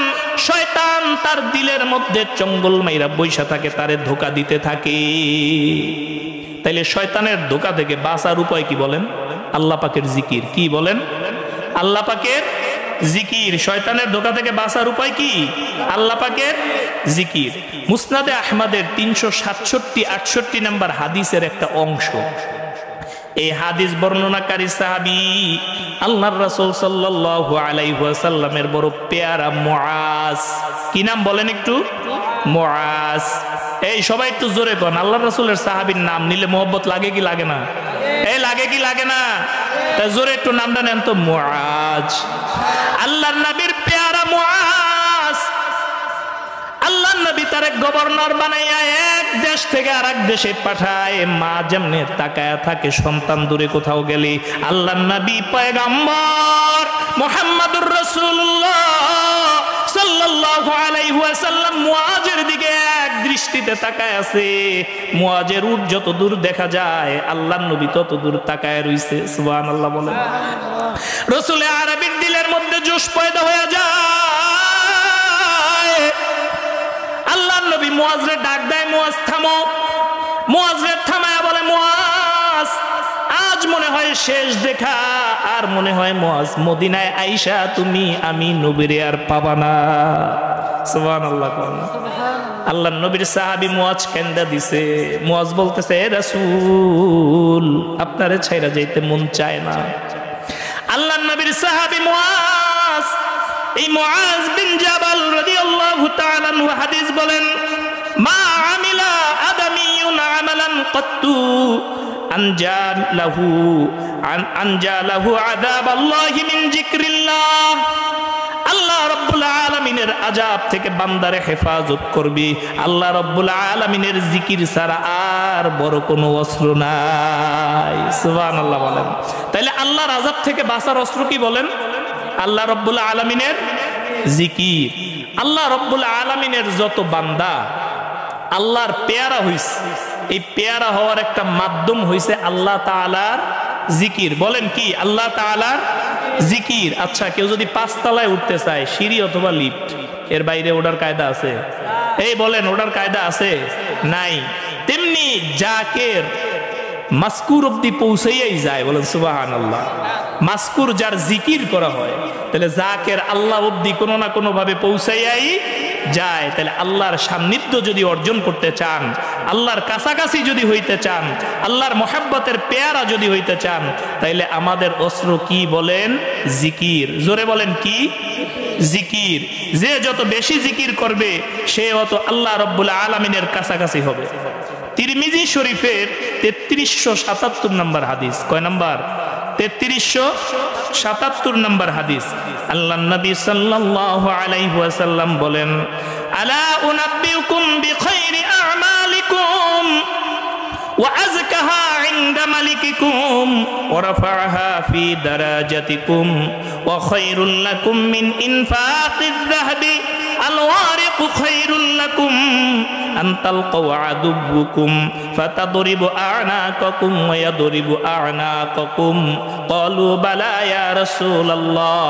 শয়তান তার দিলের মধ্যে চঙ্গল মাইরা বৈশা থাকে, তারে ধোঁকা দিতে থাকে। তাইলে শয়তানের ধোঁকা থেকে বাঁচার উপায় কি বলেন? আল্লাহ পাকের জিকির। কি বলেন? আল্লাহ পাকের জিকির। শয়তানের ধোঁকা থেকে বাঁচার উপায় কি? আল্লাহ পাকের জিকির। মুসনাদে আহমদের 367-68 নম্বর হাদিসের একটা অংশ। এই হাদিস বর্ণনাকারী সাহাবী আল্লাহর রাসূল সাল্লাল্লাহু আলাইহি ওয়াসাল্লামের বড় পেয়ারা মুআজ। কি নাম বলেন একটু? মুআজ। এই সবাই একটু জোরে কোন, আল্লাহর রাসূলের সাহাবীর নাম নিলে মোহব্বত লাগে কি লাগে না? এই লাগে কি লাগে না? তা জোরে একটু নামটা নেন তো, মুআজ। আল্লাহর নবীর পেয়ারা মুআজ। আল্লাহর নবী তারে গভর্নর বানাইয়া এক দেশ থেকে আরেক দেশে পাঠায়। মা যেমনে তাকায়া থাকে সন্তান দূরে কোথাও গেলে, আল্লাহর নবী পয়গম্বর মুহাম্মদুর রাসূলুল্লাহ সাল্লাল্লাহু আলাইহি ওয়াসাল্লাম মুআজের দিকে এক দৃষ্টিতে তাকায় আছে। মুআজের উট যত দূর দেখা যায় আল্লাহর নবী তত দূর তাকায় রইছে। সুবহানাল্লাহ বলেন। রাসূল আরবীর দিলের মধ্যে জোশ পয়দা হয়ে যায়। আল্লাহর নবী মুআজরে ডাক দেয়, মুআজ থামো। মুআজরে থামায়া বলে, মুআজ আজ মনে হয় শেষ দেখা। আর মনে হয় মুআজ মদিনায় আইসা তুমি আমি নবীরে আর পাবা না। সুবহানাল্লাহ। আল্লাহর নবীর সাহাবী মুআজ কেন্দা দিছে। মুআজ বলতেছে, হে রাসূল আপনারে ছাইরা যাইতে মন চায় না। আল্লাহর নবীর সাহাবী মুআজ, এই মুআজ বিন জাবাল রাদিয়াল্লাহু তাআলা আনহু হাদিস বলেন, মা আমিলা আদামিয়ুন আমালান কাত্তু আনজা লাহু আযাবাল্লাহি মিন যিকরিল্লাহ। আল্লাহ রাব্বুল আলামিনের আযাব থেকে বান্দারে হেফাজত করবি আল্লাহ রাব্বুল আলামিনের জিকির ছাড়া আর বড় কোনো অস্ত্র নাই। সুবহানাল্লাহ বলেন। তাইলে আল্লাহর আযাব থেকে বাঁচার অস্ত্র কি বলেন? আল্লাহ রাব্বুল আলামিনের জিকির। আল্লাহ রাব্বুল আলামিনের যত বান্দা আল্লাহর পেয়ারা হইছে, এই পেয়ারা হওয়ার একটা মাধ্যম হইছে আল্লাহ তাআলার জিকির। বলেন কি? আল্লাহ তাআলার জিকির। আচ্ছা, কেউ যদি 5 তলায় উঠতে চায়, সিঁড়ি অথবা লিফট, এর বাইরে ওঠার কায়দা আছে? এই বলেন, ওঠার কায়দা আছে? নাই। তেমনি জাকের মাসকুর অব্দি পৌঁছাইয়াই যায়। বলেন সুবহানাল্লাহ। মাসকুর যার জিকির করা হয়, তাহলে জাকের আল্লাহ অব্দি কোনো না কোনো ভাবে পৌঁছাইয়াই যায়। তাহলে আল্লাহর সান্নিধ্য যদি অর্জন করতে চান, আল্লাহর কাছাকাছি যদি হইতে চান, আল্লাহর মহব্বতের পেয়ারা যদি হইতে চান, তাইলে আমাদের অস্ত্র কি বলেন? জিকির। জোরে বলেন কি? জিকির। যে যত বেশি জিকির করবে সে অত আল্লাহ রাব্বুল আলামিনের কাছাকাছি হবে। তিরমিজি শরীফের 3377 নম্বর হাদিস। কয় নম্বর? 3377 নম্বর হাদিস। আল্লাহর নবী সাল্লাল্লাহু আলাইহি ওয়াসাল্লাম বলেন, আলা উনাব্বিউকুম বিখাইরি আ'মালিকুম ওয়া আযকাহা ইনদা মালিকিকুম ওয়া রাফা'আহা ফি দারাজাতিকুম ওয়া খায়রুল লাকুম মিন ইনফাকিয যাহাবি الوارق خير لكم أن تلقوا عدوكم فتضرب أعناقكم ويضرب أعناقكم قالوا بلى يا رسول الله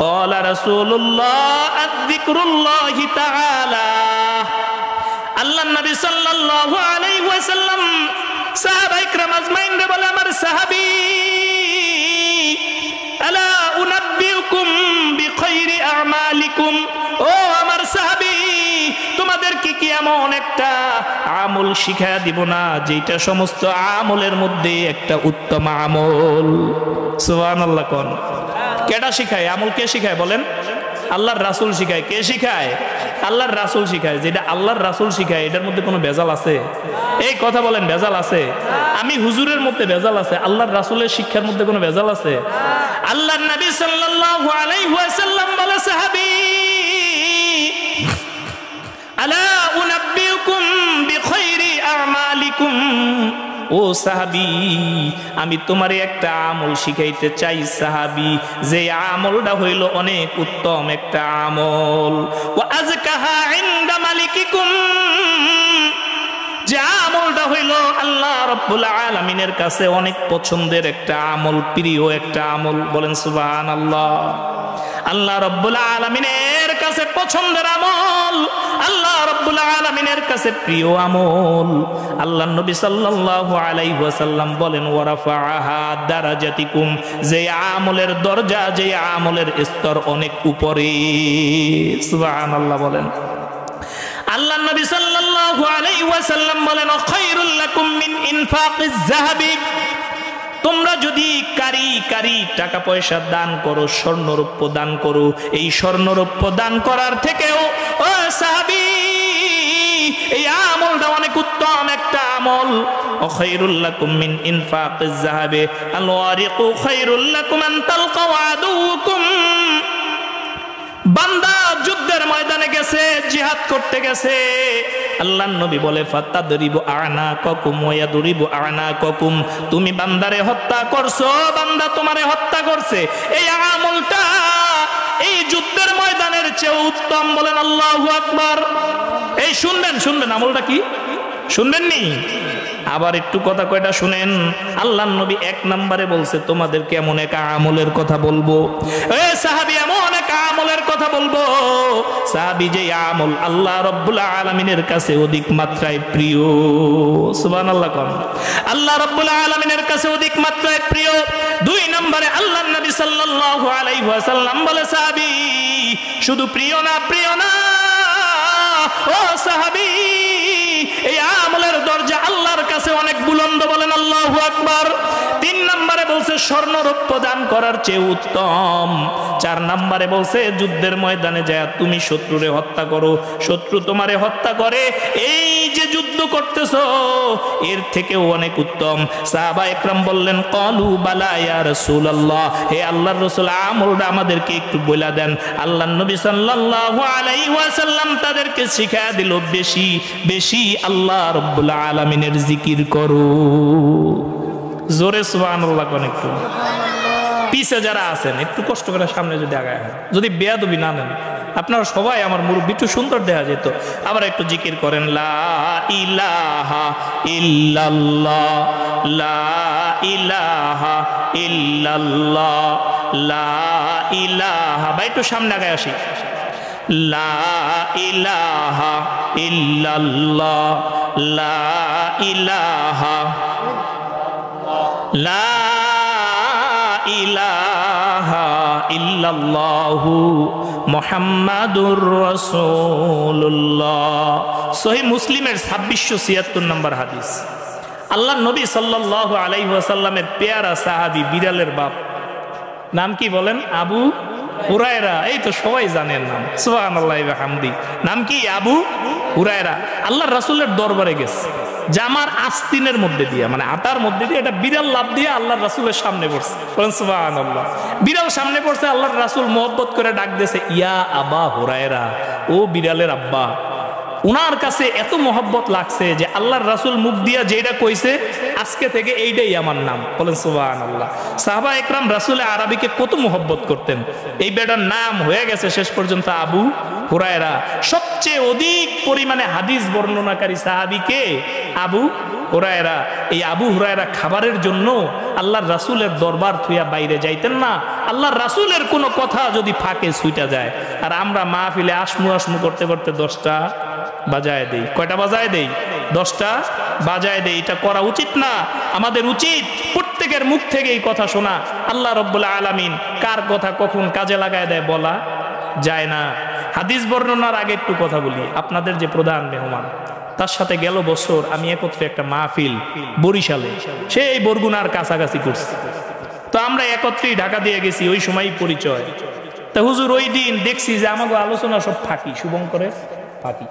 قال رسول الله الذكر الله تعالى الله النبي صلى الله عليه وسلم সাহাবা ইকরাম আজমাইন রে বলে, আমার সাহাবী, আলা উনাব্বিউকুম বিখাইরি আ'মালিকুম, ও আমার সাহাবী, তোমাদেরকে কি এমন একটা আমল শিখায়া দিব না যেটা সমস্ত আমলের মধ্যে একটা উত্তম আমল? সুবহানাল্লাহ। কোন কেডা শিখায়? আমল কে শিখায় বলেন? আল্লাহর রাসূল শিখায়। কে শিখায়? আল্লাহর রাসূল শিখায়। যেটা আল্লাহর রাসূল শিখায় এটার মধ্যে কোনো ভেজাল আছে? এই কথা বলেন, ভেজাল আছে? আমি হুজুরের মধ্যে ভেজাল আছে, আল্লাহর রাসূলের শিক্ষার মধ্যে কোনো ভেজাল আছে? আল্লাহর নবী সাল্লাল্লাহু আলাইহি ওয়াসাল্লাম বলে, সাহাবী, আলা উনাব্বিউকুম বিখাইরি আ'মালিকুম, ও সাহাবী, আমি তোমারে একটা আমল শিখাইতে চাই সাহাবী, যে আমলটা হইল অনেক উত্তম একটা আমল। ওয়া আযকাহা ইনদা মালিকিকুম, যে আমলটা হইল আল্লাহ রাব্বুল আলামিনের কাছে অনেক পছন্দের একটা আমল, প্রিয় একটা আমল। বলেন সুবহানাল্লাহ। আল্লাহ রাব্বুল আলামিনের কাছে পছন্দের আমল, আল্লাহ রাব্বুল আলামিনের কাছে প্রিয় আমল। আল্লাহর নবী সাল্লাল্লাহু আলাইহি ওয়াসাল্লাম বলেন ওয়ারাফাআহা দারাজাতিকুম, যে আমলের দরজা, যে আমলের স্তর অনেক উপরে। সুবহানাল্লাহ বলেন। আল্লাহর নবী সাল্লাল্লাহু আলাইহি ওয়াসাল্লাম বলেন খায়রুল লাকুম মিন ইনফাকিজ যাহাবি, তোমরা যদি কারি টাকা পয়সা দান করো, স্বর্ণরৌপ্য দান করো, এই স্বর্ণরৌপ্য দান করার থেকেও ও সাহাবী এই আমলটা অনেক উত্তম একটা আমল। খায়রুল লাকুম মিন ইনফাকিজ যাহাবি আল ওয়ারিকু খায়রুল লাকুম আন তালকাউ আদুকুম, বান্দা যুদ্ধের ময়দানে গেছে, জিহাদ করতে গেছে, আল্লাহর নবী বলে ফাতাদরিবু আনাকাকুম ওয়া ইয়াদরিবু আনাকাকুম, তুমি বান্দারে হত্যা করছো, বান্দা তোমারে হত্যা করছে, এই আমলটা এই যুদ্ধের ময়দানের চেয়ে উত্তম। বলেন আল্লাহু আকবার। এই শুনবেন আমলটা কি শুনবেন নি? আবার একটু কথা কয়টা শুনেন। আল্লাহর নবী এক নম্বরে বলছে তোমাদেরকে এমন এক আমলের কথা বলবো, এ সাহাবী এমন এক আমলের কথা বলবো, সাহাবী যে আমল আল্লাহ রাব্বুল আলামিনের কাছে অধিক মাত্রায় প্রিয়। সুবহানাল্লাহ কোন আল্লাহ রাব্বুল আলামিনের কাছে অধিক মাত্রায় প্রিয়। দুই নম্বরে আল্লাহর নবী সাল্লাল্লাহু আলাইহি ওয়াসাল্লাম বলে সাহাবী শুধু প্রিয় না ও সাহাবী, এই আমলের দরজা আল্লাহর কাছে অনেক বুলন্দ। বলেন আল্লাহু আকবার। তিন নম্বরে বলছে স্বর্ণরৌপ্য দান করার চেয়ে উত্তম। চার নম্বরে বলছে যুদ্ধের ময়দানে যায় তুমি শত্রুরে হত্যা করো, শত্রু তোমারে হত্যা করে, এই যে যুদ্ধ করতেছো এর থেকেও অনেক উত্তম। সাহাবা একরাম বললেন ক্বালু বালা ইয়া রাসূলুল্লাহ, হে আল্লাহর রাসূল আমলটা আমাদেরকে একটু বলে দেন। আল্লাহর নবী সাল্লাল্লাহু আলাইহি ওয়াসাল্লাম তাদেরকে শিখায়া দিল বেশি বেশি আল্লাহ রাব্বুল আলামিনের জিকির করো। জোরে সুবহানাল্লাহ কোন একটু। পিছে যারা আছেন একটু কষ্ট করে সামনে যদি আগায়, যদি বেয়াদবি না নেন, আপনারা সবাই আমার মুরব্বি একটু সুন্দর দেখা যেত। আবার একটু জিকির করেন লা ইলাহা ইল্লাল্লাহ, লা ইলাহা ইল্লাল্লাহ, লা ইলাহা। ভাই একটু সামনে আগায় আসি। লা ইলাহা ইল্লাল্লাহ, লা ইলাহা, লা ইলাহা ইল্লাল্লাহু মুহাম্মাদুর রাসূলুল্লাহ। সহিহ মুসলিমের 2676 নম্বর হাদিস। আল্লাহর নবী সাল্লাল্লাহু আলাইহি ওয়াসাল্লামের পেয়ারা সাহাবী বিড়ালের বাপ, নাম কি বলেন? আবু হুরায়রা। এই তো সবাই জানেন নাম, সুবহানাল্লাহি ওয়া বিহামদি। নাম কি? আবু হুরায়রা। আল্লাহর রাসূলের দরবারে গেছে, জামার আস্তিনের মধ্যে দিয়ে, মানে আতার মধ্যে দিয়ে একটা বিড়াল লাফ দিয়ে আল্লাহর রাসূলের সামনে পড়ছে। বলেন সুবহানাল্লাহ। বিড়াল সামনে পড়ছে, আল্লাহর রাসূল মহব্বত করে ডাক দিয়েছে ইয়া আবা হুরায়রা, ও বিড়ালের আব্বা। উনার কাছে এত মহব্বত লাগছে যে আল্লাহর রাসূল মুখ দিয়া যেটা কইছে আজকে থেকে এইটাই আমার নাম। বলেন সুবহানাল্লাহ। সাহাবা একরাম রাসূলের আরবিকে কত মহব্বত করতেন, এই বেটার নাম হয়ে গেছে শেষ পর্যন্ত আবু হুরায়রা। সবচেয়ে অধিক পরিমাণে হাদিস বর্ণনাকারী সাহাবীকে আবু হুরায়রা। এই আবু হুরায়রা খাবারের জন্য আল্লাহর রাসূলের দরবার থুইয়া বাইরে যাইতেন না। আল্লাহর রাসূলের কোনো কথা যদি ফাঁকে ছুইটা যায়, আর আমরা মাহফিলে আসমু আসমু করতে করতে 10টা বাজায় দেই। কয়টা বাজায় দেই? 10টা বাজায় দেই। এটা করা উচিত না। আমাদের উচিত প্রত্যেকের মুখ থেকে এই কথা শোনা। আল্লাহ রাব্বুল আলামিন কার কথা কখন কাজে লাগায় দেয় বলা যায় না। হাদিস বর্ণনার আগে একটু কথা বলি। আপনাদের যে প্রধান মেহমান, তার সাথে গেল বছর আমি একত্রে একটা মাহফিল বরিশালে, সেই বরগুনার কাছাকাছি করছি। তো আমরা একত্রেই ঢাকা দিয়ে গেছি, ওই সময়ই পরিচয়। তা হুজুর ওই দিন দেখছি যে আমাকে আলোচনা সব ফাঁকি, শুভঙ্করের ফাঁকি।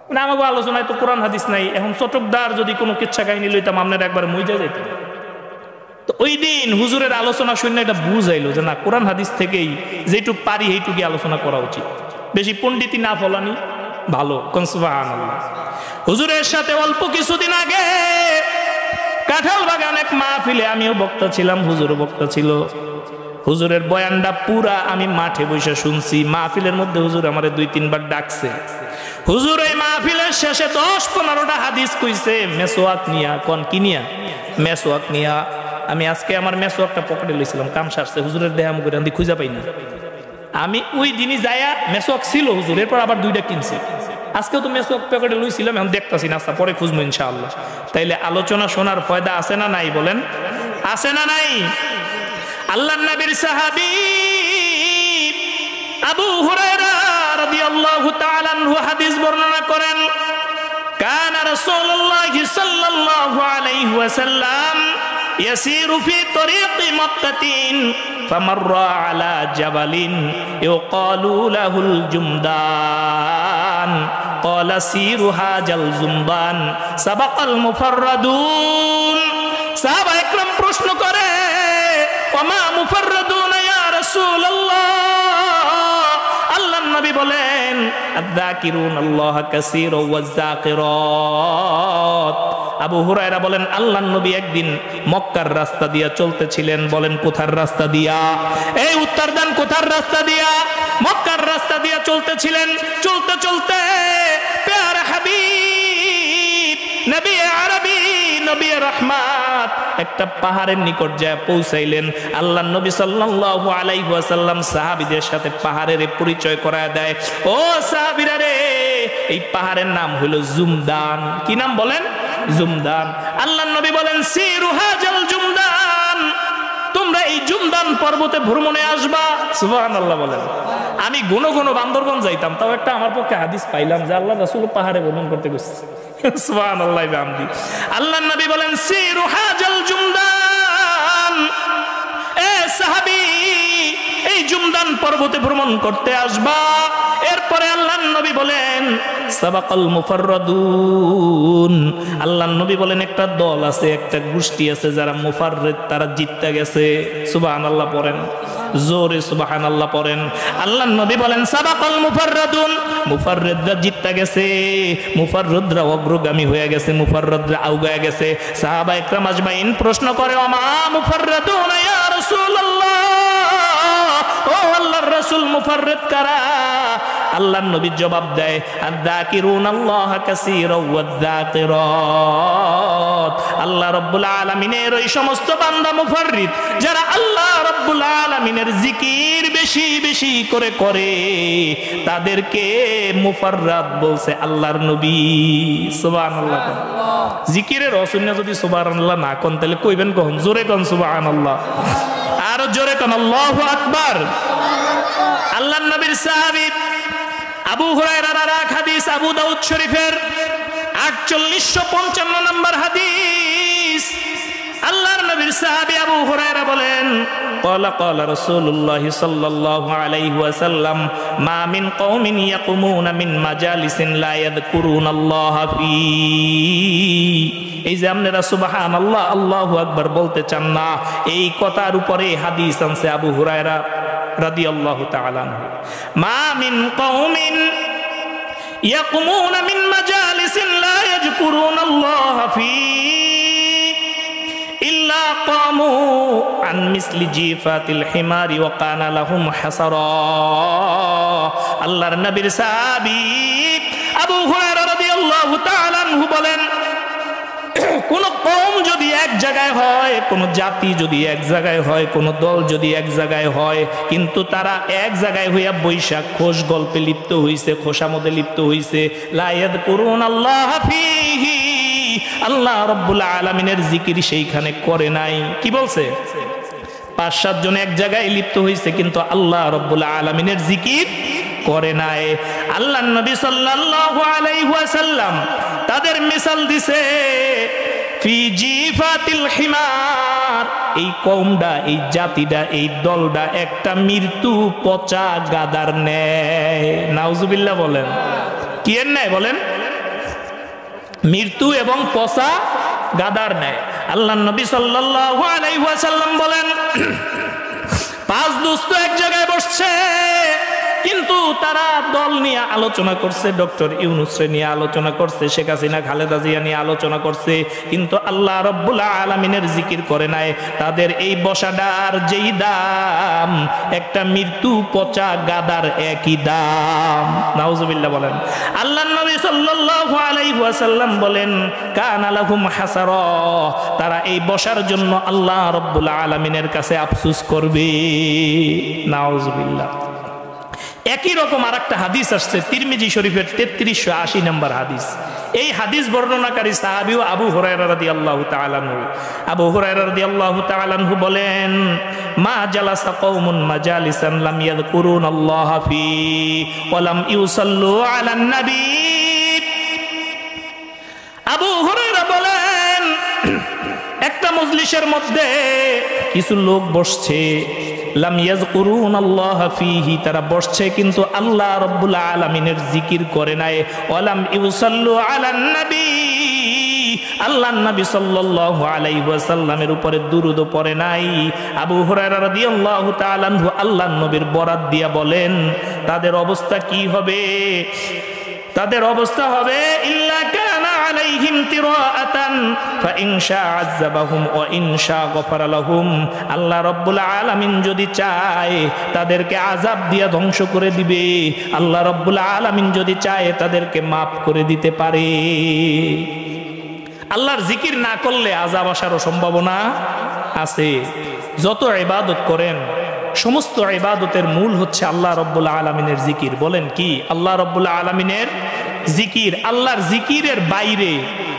মানে আমাকে আলোচনায় তো কোরআন হাদিস নাই। এখন চটকদার যদি কোনো কিচ্ছা কাহিনী লইতাম আপনার একবার মইজা যাইত। তো ওই দিন হুজুরের আলোচনা শুনে এটা বুঝাইলো যে না, কোরআন হাদিস থেকেই যেটুক পারি সেইটুকি আলোচনা করা উচিত, বেশি পণ্ডিতি না ফলানি ভালো। সুবহানাল্লাহ। হুজুরের সাথে অল্প কিছুদিন আগে কাঁঠাল বাগান এক মাহফিলে আমিও বক্তা ছিলাম, হুজুরও বক্তা ছিল। হুজুরের বয়ানটা পুরা আমি মাঠে বসে শুনছি। মাহফিলের মধ্যে হুজুর আমারে 2-3 বার ডাকছে। হুজুর এই মাহফিলের শেষে 10-15টা হাদিস কইছে মেসওয়াক নিয়া। কোন কি নিয়া? মেসওয়াক নিয়া। আমি আজকে আমার মেসওয়াকটা পকেটে লইছিলাম, কাম সারছে। হুজুরের দেহ মুখ দিয়ে খুঁজে পাই না। আমি ওই দিনই যায়া মেসওয়াক ছিল হুজুর, এরপর আবার 2টা কিনছি। আজকেও তো মেসওয়াক প্যাকেটে লইছিলাম, এখন দেখতাছি না, আচ্ছা পরে খুঁজবো ইনশাআল্লাহ। তাইলে আলোচনা শোনার ফায়দা আছে না নাই বলেন? আছে না নাই? আল্লাহর নবীর সাহাবী আবু হুরায়রা রাদিয়াল্লাহু তাআলা আনহু হাদিস বর্ণনা করেন, কানা রাসূলুল্লাহ সাল্লাল্লাহু আলাইহি ওয়াসাল্লাম ইয়াসিরু ফি তরিqi মাক্কাতিন ফামাররা আলা জাবালিন ইউকালু লাহুল জুমদান ক্বালা সিরু হাজাল জুমদান সাবাকাল মুফাররাদুন। সাহাবা একরাম প্রশ্ন করে, ওমা মুফাররাদুন ইয়া রাসূলুল্লাহ? আল্লাহর নবী বলেন, আয-যাকিরুনাল্লাহ কাসীরাও ওয়াজ-যাকিরাত। আবু হুরায়রা বলেন, আল্লাহর নবী একদিন মক্কার রাস্তা দিয়া চলতেছিলেন। বলেন কোথার রাস্তা দিয়া? এই উত্তর দেন, কোথার রাস্তা দিয়া? মক্কার রাস্তা দিয়া চলতেছিলেন। চলতে চলতে প্যারা হাবিব নবী আরবি নবী রহমাত একটা পাহাড়ের নিকট যায় পৌঁছাইলেন। আল্লাহর নবী সাল্লাল্লাহু আলাইহি ওয়াসাল্লাম সাহাবীদের সাথে পাহাড়ের পরিচয় করায় দেয়। ও সাহাবীরা রে, এই পাহাড়ের নাম হলো জুমদান। কি নাম বলেন? জুমদান। আল্লাহর নবী বলেন, সিরু হাজাল জুমদান, তোমরা এই জুমদান পর্বতে ভ্রমণে আসবা। সুবহানাল্লাহ বলেন। আমি ঘন ঘন বান্দরবন যাইতাম, তাও একটা আমার পক্ষে হাদিস পাইলাম যে আল্লাহ রাসূল পাহাড়ে ভ্রমণ করতে গেছে। সুবহানাল্লাহ বিহামদি। আল্লাহর নবী বলেন, সিরু হাজাল জুমদান, এ সাহাবী এই জুমদান পর্বতে ভ্রমণ করতে আসবা। এরপরে আল্লাহর নবী বলেন, সাবাকাল মুফাররাদুন, আল্লাহর নবী বলেন একটা দল আছে, একটা গোষ্ঠী আছে যারা মুফাররিদ, তারা জিততে গেছে। সুবহানাল্লাহ পড়েন, জোরে সুবহানাল্লাহ পড়েন। আল্লাহর নবী বলেন, সাবাকাল মুফাররাদুন, মুফাররিদরা জিততে গেছে, মুফাররিদরা অগ্রগামী হয়ে গেছে, মুফাররিদরা আউগায় গেছে। সাহাবা ইকরাম আজমাইন প্রশ্ন করে, ওমা মুফাররাদুন ইয়া রাসূলুল্লাহ? ও আল্লাহর রাসূল, মুফাররিদ কারা? আল্লাহর নবী জবাব দেয়, আয-যাকিরুনাল্লাহ কাসীরাও ওয়াজ-যাকিরাত। আল্লাহ রাব্বুল আলামিনের ওই সমস্ত বান্দা মুফাররিদ যারা আল্লাহ রাব্বুল আলামিনের জিকির বেশি বেশি করে করে, তাদেরকে মুফাররাদ বলছে আল্লাহর নবী। সুবহানাল্লাহ। জিকিরের অসুন্য যদি সুবহানাল্লাহ না কোন তাহলে কইবেন কখন? জোরে কোন সুবহানাল্লাহ, আরো জোরে কোন আল্লাহু আকবার। আল্লাহর নবীর সাহাবী আবু হুরায়রার এক হাদিস, আবু দাউদ শরীফের 4855 নম্বর হাদিস। আল্লাহর নবীর সাহাবী আবু হুরায়রা বলেন, ক্বালা ক্বালা রাসূলুল্লাহ সাল্লাল্লাহু আলাইহি ওয়াসাল্লাম, মা মিন কওমিন ইয়াকুমুনা মিন মাজালিসিন লা ইয়াযকুরুনাল্লাহা ফী। এই যে আপনারা সুবহানাল্লাহ আল্লাহু আকবার বলতে চান না, এই কথার উপরে হাদিস আনছে আবু হুরায়রা রাদিয়াল্লাহু তাআলা আনহু। মা মিন কওমিন ইয়াকুমুনা মিন মাজালিসিন লা ইয়াযকুরুনাল্লাহা ফী ইল্লা কামু আন মিসলি জিফাতিল হিমারি ওয়া কানা লাহুম হাসারা। আল্লাহর নবীর সাহাবী আবু হুরায়রা রাদিয়াল্লাহু তাআলা আনহু বলেন, কোন কওম যদি এক জায়গায় হয়, কোন জাতি যদি এক জায়গায় হয়, কোন দল যদি এক জায়গায় হয়, কিন্তু তারা এক জায়গায় হইয়া বৈশাখ খোশ গল্পে লিপ্ত হইছে, খোশামদে লিপ্ত হইছে, লা ইয়াযকুরুনাল্লাহা ফীহি, আল্লাহ রাব্বুল আলামিনের জিকির সেইখানে করে নাই। কি বলছে? 5-7 জন এক জায়গায় লিপ্ত হইছে, কিন্তু আল্লাহ রাব্বুল আলামিনের জিকির করে নাই। আল্লাহর নবী সাল্লাল্লাহু আলাইহি ওয়াসাল্লাম তাদের মিসাল দিছে, ফি জিফাতিল হিমার, এই কওমটা, এই জাতিটা, এই দলটা একটা মৃত্যু পচা গাদার ন্যায়। নাউজুবিল্লাহ বলেন। কি এর ন্যায় বলেন? মৃত্যু এবং পচা গাদার ন্যায়। আল্লাহর নবী সাল্লাল্লাহু আলাইহি ওয়াসাল্লাম বলেন, 5 দোস্ত এক জায়গায় বসছে, কিন্তু তারা দল নিয়ে আলোচনা করছে, ডক্টর ইউনূসরে নিয়ে আলোচনা করছে, শেখ হাসিনা খালেদা জিয়া নিয়ে আলোচনা করছে, কিন্তু আল্লাহ রাব্বুল আলামিনের জিকির করে নাই। তাদের এই বসাডার যেই দাম, একটা মৃত্যু পচা গাদার একই দাম। নাউজুবিল্লাহ বলেন। আল্লাহর নবী সাল্লাল্লাহু আলাইহি ওয়াসাল্লাম বলেন, কানা লাহুম হাসারা, তারা এই বসার জন্য আল্লাহ রাব্বুল আলামিনের কাছে আফসোস করবে। নাউজুবিল্লাহ। একই রকম আরেকটা হাদিস আসছে তিরমিজি শরীফের 3380 নম্বর হাদিস। এই হাদিস বর্ণনাকারী সাহাবীও আবু হুরায়রা রাদিয়াল্লাহু তাআলা আনহু। আবু হুরায়রা রাদিয়াল্লাহু তাআলা আনহু বলেন, মা জালাসা কওমুন মাজালিসান লাম ইয়াযকুরুনাল্লাহা ফি ওয়া লাম ইউসাল্লু আলান নবী। আবু হুরায়রা বলেন, একটা মজলিসের মধ্যে কিছু লোক বসছে, লাম ইয়াযকুরুনাল্লাহা ফীহি, তারা বসছে কিন্তু আল্লাহ রাব্বুল আলামিনের জিকির করে নাই। ওয়ালাম ইউসাল্লু আলান নবী, আল্লাহর নবী সাল্লাল্লাহু আলাইহি ওয়াসাল্লামের উপরে দুরূদ পড়ে নাই। আবু হুরায়রা রাদিয়াল্লাহু তাআলা আনহু আল্লাহর নবীর বরাত দিয়া বলেন, তাদের অবস্থা কি হবে? তাদের অবস্থা হবে ইল্লা কানা আলাইহিম তিরাআতান ফাইন শাআ আযাবাহুম ওয়া ইন শাআ গফারা লাহুম। আল্লাহ রাব্বুল আলামিন যদি চায় তাদেরকে আযাব দিয়া ধ্বংস করে দিবে, আল্লাহ রাব্বুল আলামিন যদি চায় তাদেরকে মাফ করে দিতে পারে। আল্লাহর জিকির না করলে আযাব আসারও সম্ভাবনা আছে। যত ইবাদত করেন সমস্ত ইবাদতের মূল হচ্ছে আল্লাহ রাব্বুল আলামিনের জিকির। বলেন কি? আল্লাহ রাব্বুল আলামিনের জিকির। আল্লাহর জিকিরের বাইরে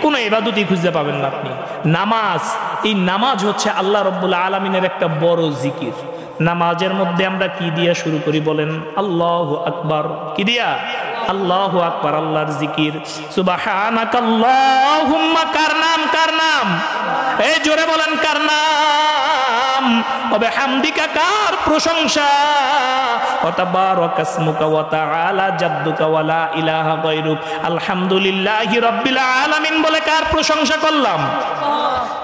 কোনো ইবাদতই খুঁজে পাবেন না আপনি। নামাজ, এই নামাজ হচ্ছে আল্লাহ রাব্বুল আলামিনের একটা বড় জিকির। নামাজের মধ্যে আমরা কি দিয়া শুরু করি বলেন? আল্লাহু আকবার। কি দিয়া? আল্লাহু আকবার, আল্লাহর জিকির। সুবহানাকাল্লাহুম্মা, কার নাম? কার নাম? এই জোরে বলেন, কার নাম? ওয়া বিহামদিকা, কার প্রশংসা? ওয়া তাবারাকা ইসমুকা ওয়া তাআলা জাদ্দুকা ওয়া লা ইলাহা গায়রুক। আলহামদুলিল্লাহি রাব্বিল আলামিন বলে কার প্রশংসা করলাম?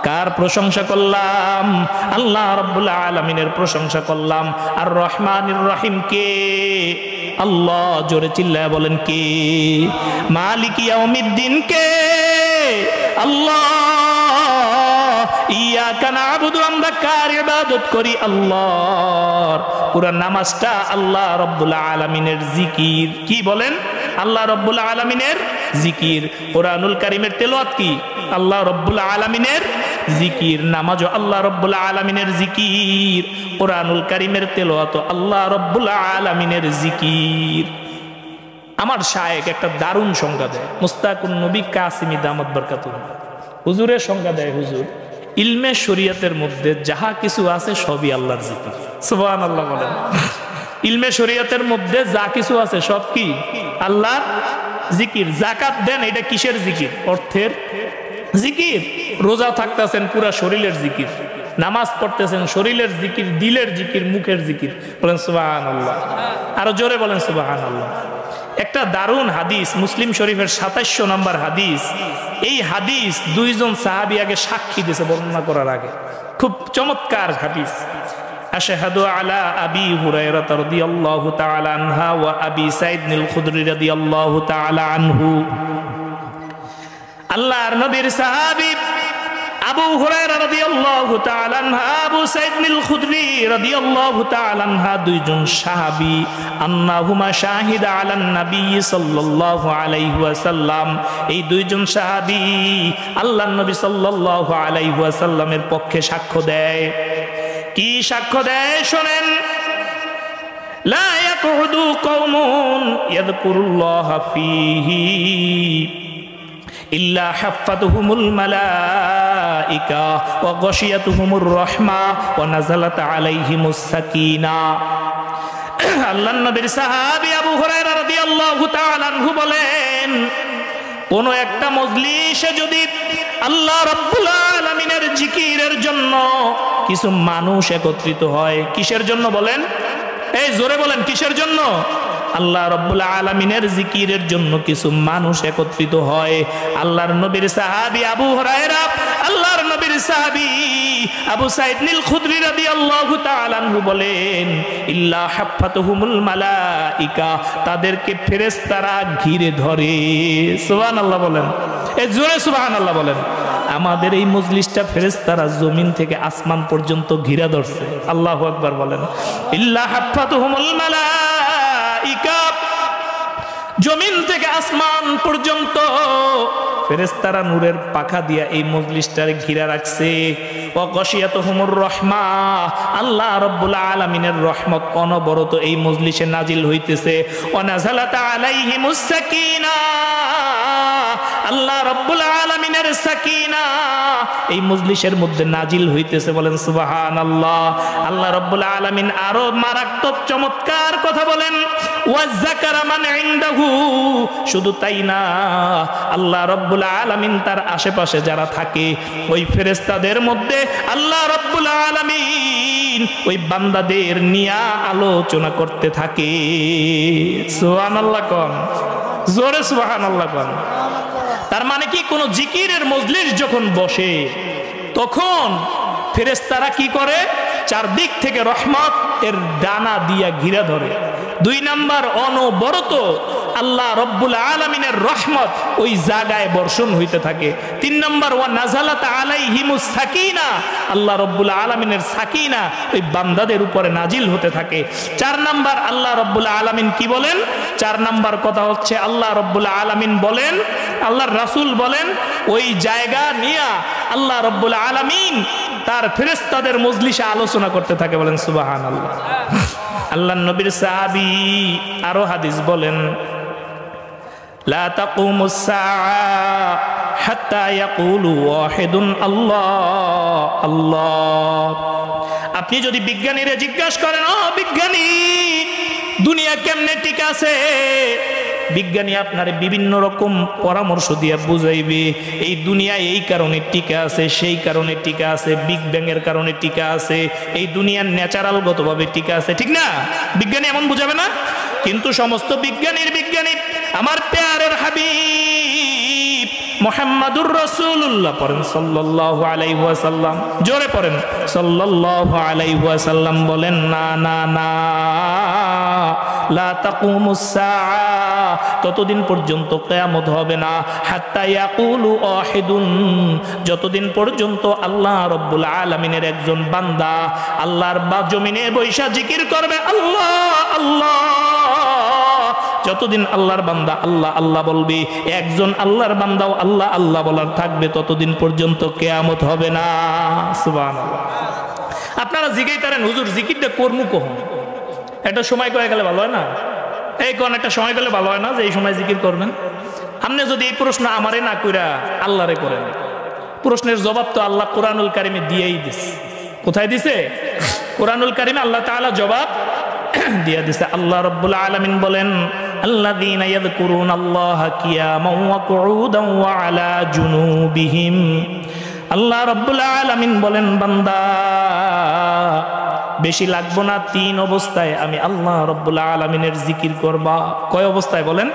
কার প্রশংসা করলাম? আল্লাহ রাব্বুল আলামিনের প্রশংসা করলাম। আর রহমানির রহিম কে? আল্লাহ। জোরে চিল্লায় বলেন কে? মালিক ইয়াউমিদ্দিন কে? আল্লাহ। ইয়াকা না'বুদু, আমরা কার ইবাদত করি? আল্লাহর। পুরা নামাজটা আল্লাহ রাব্বুল আলামিনের জিকির। কি বলেন? আল্লাহ রাব্বুল আলামিনের জিকির। কোরআনুল কারীমের তেলাওয়াত কি? আল্লাহ রাব্বুল আলামিনের জিকির। নামাজও আল্লাহ রাব্বুল আলামিনের জিকির। কোরআনুল কারীমের তেলাওয়াত আল্লাহ রাব্বুল আলামিনের জিকির। আমার শায়েখ একটা দারুণ সংজ্ঞা দেয়, মুস্তাকুন নবী কাসিমি দামাত বরকাতুহু। হুজুরের সংজ্ঞা দেয়, হুজুর ইলমে শরীয়তের মধ্যে যাহা কিছু আছে সবই আল্লাহর জিকির। সুবহানাল্লাহ বলেন। ইলমে শরীয়তের মধ্যে যা কিছু আছে সব কি? আল্লাহর জিকির। যাকাত দেন, এটা কিসের জিকির? অর্থের জিকির। রোজা থাকতেছেন, পুরা শরীরের জিকির। নামাজ পড়তেছেন, শরীরের জিকির, দিলের জিকির, মুখের জিকির। বলেন সুবহানাল্লাহ। আরো জোরে বলেন সুবহানাল্লাহ। একটা দারুণ হাদিস, মুসলিম শরীফের 2700 নম্বর হাদিস। এই হাদিস দুইজন সাহাবী আগে সাক্ষী দিয়েছে বর্ণনা করার আগে। খুব চমৎকার হাদিস। আশহাদু আলা আবি হুরায়রা রাদিয়াল্লাহু তাআলা আনহা ওয়া আবি সাঈদ আল খুদরি রাদিয়াল্লাহু তাআলা আনহু। আল্লাহর নবীর সাহাবী আবু হুরায়রা রাদিয়াল্লাহু তাআলা আনহা, আবু সাঈদ আল খুদরি রাদিয়াল্লাহু তাআলা আনহা, দুইজন সাহাবী। আন্নাহুমা শাহিদা আলান নবী সাল্লাল্লাহু আলাইহি ওয়াসাল্লাম। এই দুইজন সাহাবী আল্লাহর নবী সাল্লাল্লাহু আলাইহি ওয়াসাল্লামের পক্ষে সাক্ষ্য দেয়। কি সাক্ষ্য দেয় শোনেন? লা ইয়াকুদু কওমুন ইয়াযকুরুল্লাহা ফীহি ইল্লা হাফাতুহুমুল মালাইকা ওয়া গাশিয়াতুহুমুর রাহমা ওয়া নাযালাত আলাইহিমুস সাকিনা। আল্লাহর নবীর সাহাবী আবু হুরায়রা রাদিয়াল্লাহু তাআলা আনহু বলেন, কোন একটা মজলিসে যদি আল্লাহ রাব্বুল আলামিনের জিকিরের জন্য কিছু মানুষ একত্রিত হয়, কিসের জন্য বলেন? এই জোরে বলেন, কিসের জন্য? আল্লাহ রাব্বুল আলামিনের জিকিরের জন্য কিছু মানুষ একত্রিত হয়। আল্লাহর নবীর সাহাবী আবু হুরায়রা, আল্লাহর নবীর সাহাবী আবু সাঈদ আল খুদরি রাদিয়াল্লাহু তাআলা আনহু বলেন, ইল্লা হাফাতুহুমুল মালাইকা, তাদেরকে ফেরেশতারা ঘিরে ধরে। সুবহানাল্লাহ বলেন। এই জোরে সুবহানাল্লাহ বলেন। আমাদের এই মজলিসটা ফেরেশতারা জমিন থেকে আসমান পর্যন্ত ঘিরে ধরছে। আল্লাহু আকবার বলেন। ইল্লা হাফাতুহুমুল মালাইকা, জমিন থেকে আসমান পর্যন্ত ফেরেশতারা নূরের পাখা দিয়া এই মজলিসটারে ঘিরা রাখছে। ওয়া গাশিয়াতুহুমুর রাহমা, আল্লাহ রাব্বুল আলামিনের রহমত অনবরত এই মজলিসে নাজিল হইতেছে। ওয়া নাযালাত আলাইহিমুস সাকিনা, আল্লাহ রাব্বুল আলামিনের সাকিনা এই মজলিসের মধ্যে নাজিল হইতেছে। বলেন সুবহানাল্লাহ। আল্লাহ রাব্বুল আলামিন আরো মারাত্মক চমৎকার কথা বলেন, ওয়া যাকারা মান ইনদাহু। শুধু তাই না, আল্লাহ রাব্বুল আলামিন তার আশেপাশে যারা থাকে ওই ফেরেশতাদের মধ্যে আল্লাহ রাব্বুল আলামিন ওই বান্দাদের নিয়ে আলোচনা করতে থাকে। সুবহানাল্লাহ কোন, জোরে সুবহানাল্লাহ কোন। তার মানে কি, কোন জিকিরের মজলিস যখন বসে তখন ফেরেশতারা কি করে, চারদিক থেকে রহমত এর ডানা দিয়া ঘিরে ধরে। 2 নাম্বার, অনবরত আল্লাহ রব্বুল আলামিনের রহমত ওই জায়গায় বর্ষণ হইতে থাকে। 3 নাম্বার, ওয়া নাযালাত আলাইহিমুস সাকিনা, আল্লাহ রব্বুল আলামিনের সাকিনা ওই বান্দাদের উপরে নাজিল হতে থাকে। 4 নাম্বার, আল্লাহ রব্বুল আলামিন কি বলেন, 4 নাম্বার কথা হচ্ছে আল্লাহ রব্বুল আলামিন বলেন, আল্লাহর রাসূল বলেন, ওই জায়গা নিয়ে আল্লাহ রব্বুল আলামিন তার ফেরেশতাদের মজলিসে আলোচনা করতে থাকে। বলেন সুবহানাল্লাহ। আল্লাহর নবীর সাহাবী আরো হাদিস বলেন, লা তাকুমুস সাআ হাত্তা ইয়াকুলু ওয়াহিদুন আল্লাহ আল্লাহ। আপনি যদি বিজ্ঞানীরে জিজ্ঞাসা করেন, ও বিজ্ঞানী দুনিয়া কেমনে ঠিক আছে, বিজ্ঞানী আপনার বিভিন্ন রকম পরামর্শ দিয়ে বুঝাইবে এই দুনিয়া এই কারণে টিকে আছে, সেই কারণে টিকে আছে, বিগ ব্যাং এর কারণে টিকে আছে, এই দুনিয়ার ন্যাচারাল গতভাবে টিকে আছে, ঠিক না? বিজ্ঞানী এমন বুঝাবে না? কিন্তু সমস্ত বিজ্ঞানীর বিজ্ঞানী আমার প্যারের হাবিব মুহাম্মাদুর রাসূলুল্লাহ পড়েন সাল্লাল্লাহু আলাইহি ওয়াসাল্লাম, জোরে পড়েন সাল্লাল্লাহু আলাইহি ওয়াসাল্লাম বলেন, না না না, লা তাকুমুস সাআ, ততদিন পর্যন্ত কিয়ামত হবে না, হাত্তা ইয়াকুলু ওয়াহিদুন, যতদিন পর্যন্ত আল্লাহ রাব্বুল আলামিনের একজন বান্দা আল্লাহর জমিনে বৈশা জিকির করবে আল্লাহ আল্লাহ, যতদিন আল্লাহর বান্দা আল্লাহ আল্লাহ বলবে, একজন আল্লাহর বান্দাও আল্লাহ আল্লাহ বলার থাকবে, ততদিন পর্যন্ত কিয়ামত হবে না। সুবহানাল্লাহ। আপনারা জিগাইতারেন, হুজুর জিকিরটা করমু কখন? একটা সময় কয়ে গেলে ভালো হয় না? এই কোন একটা সময় গেলে ভালো হয় না যে এই সময় জিকির করবেন? আপনি যদি এই প্রশ্ন আমারে না কইরা আল্লাহরে করেন, প্রশ্নের জবাব তো আল্লাহ কোরআনুল কারিমে দিয়েই দিছে। কোথায় দিছে? কোরআনুল কারিমে আল্লাহ তাআলা জবাব দিয়া দিছে। আল্লাহ রাব্বুল আলামিন বলেন, আল্লাযীনা ইয়াযকুরুনাল্লাহা কিয়ামান ওয়া কুউদান ওয়া আলা জুনুবিহিম। আল্লাহ রাব্বুল আলামিন বলেন, বান্দা বেশি লাগবো না, 3 অবস্থায় আমি আল্লাহ রাব্বুল আলামিনের জিকির করবা। কয় অবস্থায় বলেন?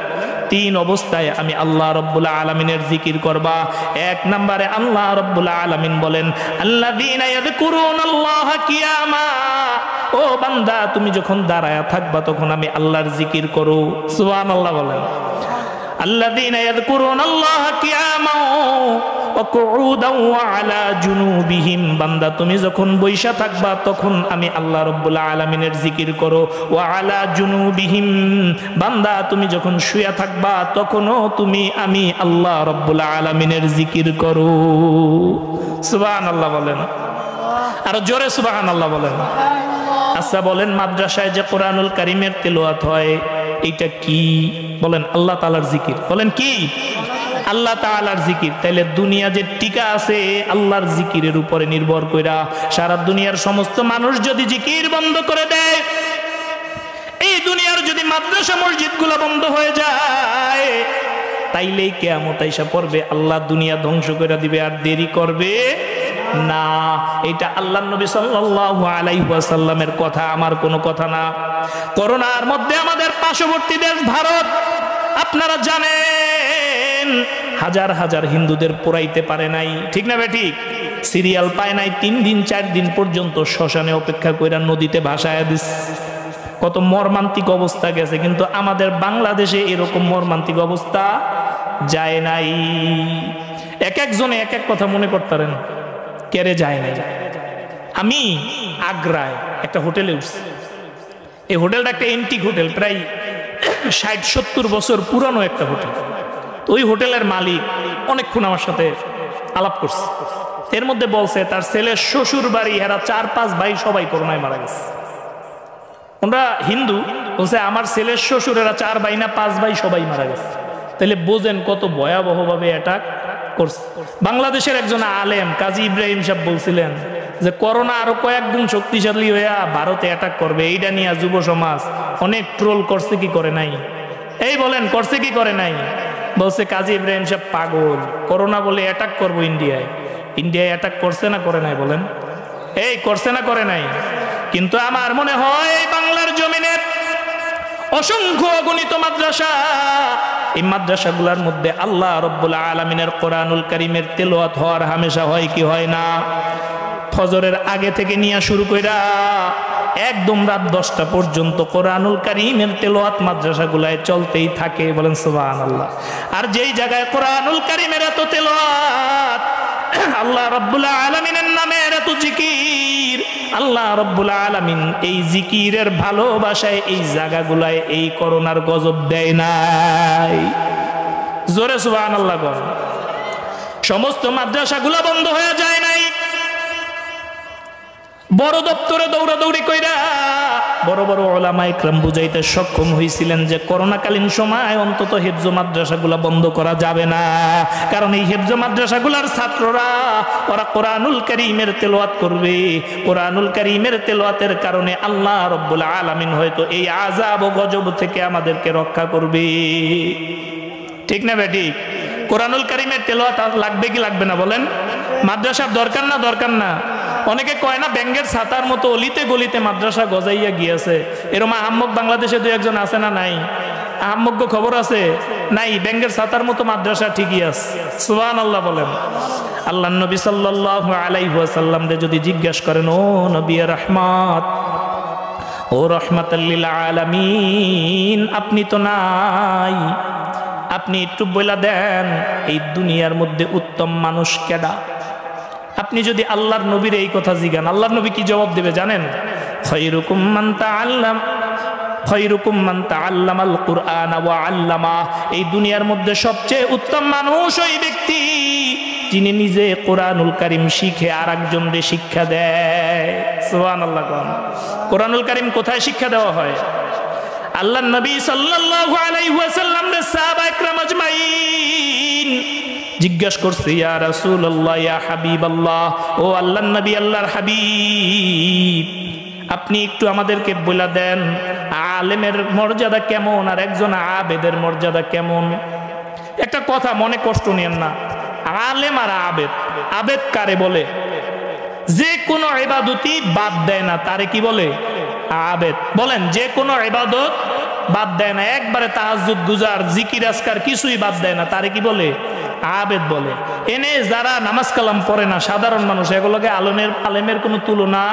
3 অবস্থায় আমি আল্লাহ রাব্বুল আলামিনের জিকির করবা। 1 নম্বরে আল্লাহ রাব্বুল আলামিন বলেন, আল্লাযীনা ইয়াযকুরুনাল্লাহা কিয়ামা, ও বান্দা তুমি যখন দাঁড়ায়া থাকবা তখন আমি আল্লাহর জিকির করো। সুবহানাল্লাহ বলেন। আল্লাযীনা ইয়াযকুরুনাল্লাহা কিয়ামা ওয়া কুউদান ওয়া আলা জুনুবিহিম, বান্দা তুমি যখন বৈশা থাকবা তখন আমি আল্লাহ রাব্বুল আলামিনের জিকির করো। ওয়া আলা জুনুবিহিম, বান্দা তুমি যখন শুয়া থাকবা তখনও তুমি আমি আল্লাহ রাব্বুল আলামিনের জিকির করো। সুবহানাল্লাহ বলেন। আর জোরে সুবহানাল্লাহ বলেন। আচ্ছা বলেন, মাদ্রাসায় যে কোরআনুল কারীমের তেলাওয়াত হয় এটা কি? বলেন আল্লাহ তাআলার জিকির। বলেন কি? আল্লাহ তাআলার জিকির। তাইলে দুনিয়া যে টিকা আছে আল্লাহর জিকিরের উপরে নির্ভর কইরা, সারা দুনিয়ার সমস্ত মানুষ যদি জিকির বন্ধ করে দেয়, এই দুনিয়ার যদি মাদ্রাসা মসজিদগুলো বন্ধ হয়ে যায়, তাইলেই কিয়ামত আইসা পড়বে, আল্লাহ দুনিয়া ধ্বংস করে দিবে, আর দেরি করবে না। এটা আল্লাহর নবী সাল্লাল্লাহু আলাইহি ওয়াসাল্লামের কথা, আমার কোনো কথা না। করোনার মধ্যে আমাদের পার্শ্ববর্তী দেশ ভারত, আপনারা জানেন হাজার হাজার হিন্দুদের পোড়াইতে পারে নাই, ঠিক না বেঠিক? সিরিয়াল পায় নাই, 3 দিন 4 দিন পর্যন্ত শ্মশানে অপেক্ষা কইরা নদীতে ভাসায়া দিস। কত মর্মান্তিক অবস্থা গেছে, কিন্তু আমাদের বাংলাদেশে এরকম মর্মান্তিক অবস্থা যায় নাই। এক একজনে এক এক কথা মনে করতেন, কেড়ে যায় নাই। আমি আগ্রায় একটা হোটেলে উঠছি, এই হোটেলটা একটা এন্টিক হোটেল, প্রায় 60-70 বছর পুরানো একটা হোটেল। ওই হোটেলের মালিক অনেকক্ষণ আমার সাথে আলাপ করছে। এর মধ্যে বলছে তার ছেলের শ্বশুর বাড়ি, এরা 4-5 ভাই সবাই করোনায় মারা গেছে। ওরা হিন্দু, বলছে আমার ছেলের শ্বশুর, এরা 4 ভাই না 5 ভাই সবাই মারা গেছে। তাহলে বোঝেন কত ভয়াবহভাবে অ্যাটাক করছে। বাংলাদেশের একজন আলেম কাজী ইব্রাহিম সাহেব বলছিলেন যে করোনা আরো কয়েক গুণ শক্তিশালী হইয়া ভারতে অ্যাটাক করবে। এইটা নিয়ে যুব সমাজ অনেক ট্রোল করছে কি করে নাই? এই বলেন করছে কি করে নাই? বলছে কাজী ইব্রাহিম সাহেব পাগল, করোনা বলে অ্যাটাক করবো ইন্ডিয়ায়। ইন্ডিয়ায় অ্যাটাক করছে না করে নাই? বলেন এই করছে না করে নাই? কিন্তু আমার মনে হয় বাংলার জমিনে অসংখ্য অগণিত মাদ্রাসা, এই মাদ্রাসাগুলোর মধ্যে আল্লাহ রব্বুল আলামিনের কোরআনুল কারীমের তেলাওয়াত হওয়ার হামেশা হয় কি হয় না? ফজরের আগে থেকে নিয়ে শুরু কইরা একদম রাত 10টা পর্যন্ত কোরআনুল কারীমের তেলাওয়াত মাদ্রাসাগুলায় চলতেই থাকে। বলেন সুবহানাল্লাহ। আর যেই জায়গায় কোরআনুল কারীমের এত তেলাওয়াত, আল্লাহ রাব্বুল আলামিনের নামের এত জিকির, আল্লাহ রাব্বুল আলামিন এই জিকিরের ভালোবাসায় এই জায়গাগুলায় এই করোনার গজব দেয় নাই। জোরে সুবহানাল্লাহ বলেন। সমস্ত মাদ্রাসাগুলো বন্ধ হয়ে যায় নাই। বড় দপ্তরে দৌড়াদৌড়ি কইরা বড় বড় উলামা ইকরাম বুঝাইতে সক্ষম হয়েছিলেন যে করোনাকালীন সময় অন্তত হিফজ মাদ্রাসাগুলো বন্ধ করা যাবে না, কারণ এই হিফজ মাদ্রাসাগুলোর ছাত্ররা ওরা কোরআনুল কারীমের তেলাওয়াত করবে। কোরআনুল কারীমের তেলাওয়াতের কারণে আল্লাহ রাব্বুল আলামিন হয়তো এই আযাব ও গজব থেকে আমাদেরকে রক্ষা করবে। ঠিক না বেটি? কোরআনুল কারীমের তেলাওয়াত লাগবে কি লাগবে না বলেন? মাদ্রাসার দরকার না দরকার না? অনেকে কয় না ব্যাঙ্গের ছাতার মতো অলিতে গলিতে মাদ্রাসা গজাইয়া গিয়েছে, এরকম আহম্মক বাংলাদেশে 2-1 আছে না নাই? আহম্মক খবর আছে নাই? ব্যাঙ্গের ছাতার মতো মাদ্রাসা ঠিকই আছে। সুবহানাল্লাহ বলেন। আল্লাহর নবী সাল্লাল্লাহু আলাইহি ওয়াসাল্লাম রে যদি জিজ্ঞেস করেন, ও নবী রাহমাত, ও রাহমাতাল লিল আলামিন, আপনি তো নাই, আপনি একটু বইলা দেন এই দুনিয়ার মধ্যে উত্তম মানুষ কেডা? আপনি যদি আল্লাহর নবীর এই কথা জিজ্ঞান, আল্লাহর নবী কি জবাব দেবে জানেন? খায়রুকুম মান তাআল্লামাল কুরআন ওয়া আল্লামা। এই দুনিয়ার মধ্যে সবচেয়ে উত্তম মানুষ ওই ব্যক্তি যিনি নিজে কোরআনুল কারীম শিখে আরেকজনকে শিক্ষা দেয়। সুবহানাল্লাহ। কোরআনুল কারীম কোথায় শিক্ষা দেওয়া হয়? আল্লাহর নবী সাল্লাল্লাহু আলাইহি ওয়াসাল্লাম রে সাহাবা ইকরাম আজমাইন জিজ্ঞাসা করছে, ইয়া রাসূলুল্লাহ, ইয়া হাবিবাল্লাহ, ও আল্লাহর নবী, আল্লাহর হাবিব, আপনি একটু আমাদেরকে বলে দেন আলেমের মর্যাদা কেমন আর একজন আবেদের মর্যাদা কেমন? একটা কথা মনে কষ্ট নিয়েন না, আলেম আর আবেদ, আবেদ কারে বলে? যে কোনো ইবাদতই বাদ দেয় না তারে কি বলে? আবেদ। বলেন যে কোনো ইবাদত বাদ দেয় না, একবারে তাহাজ্জুদ গুজার, জিকির আজকার কিছুই বাদ দেয় না, তারে কি বলে? আবেদ বলে। এনে যারা নামাজ কালাম পড়ে না, সাধারণ মানুষ, এগুলোকে আলেমের কোনো তুলনা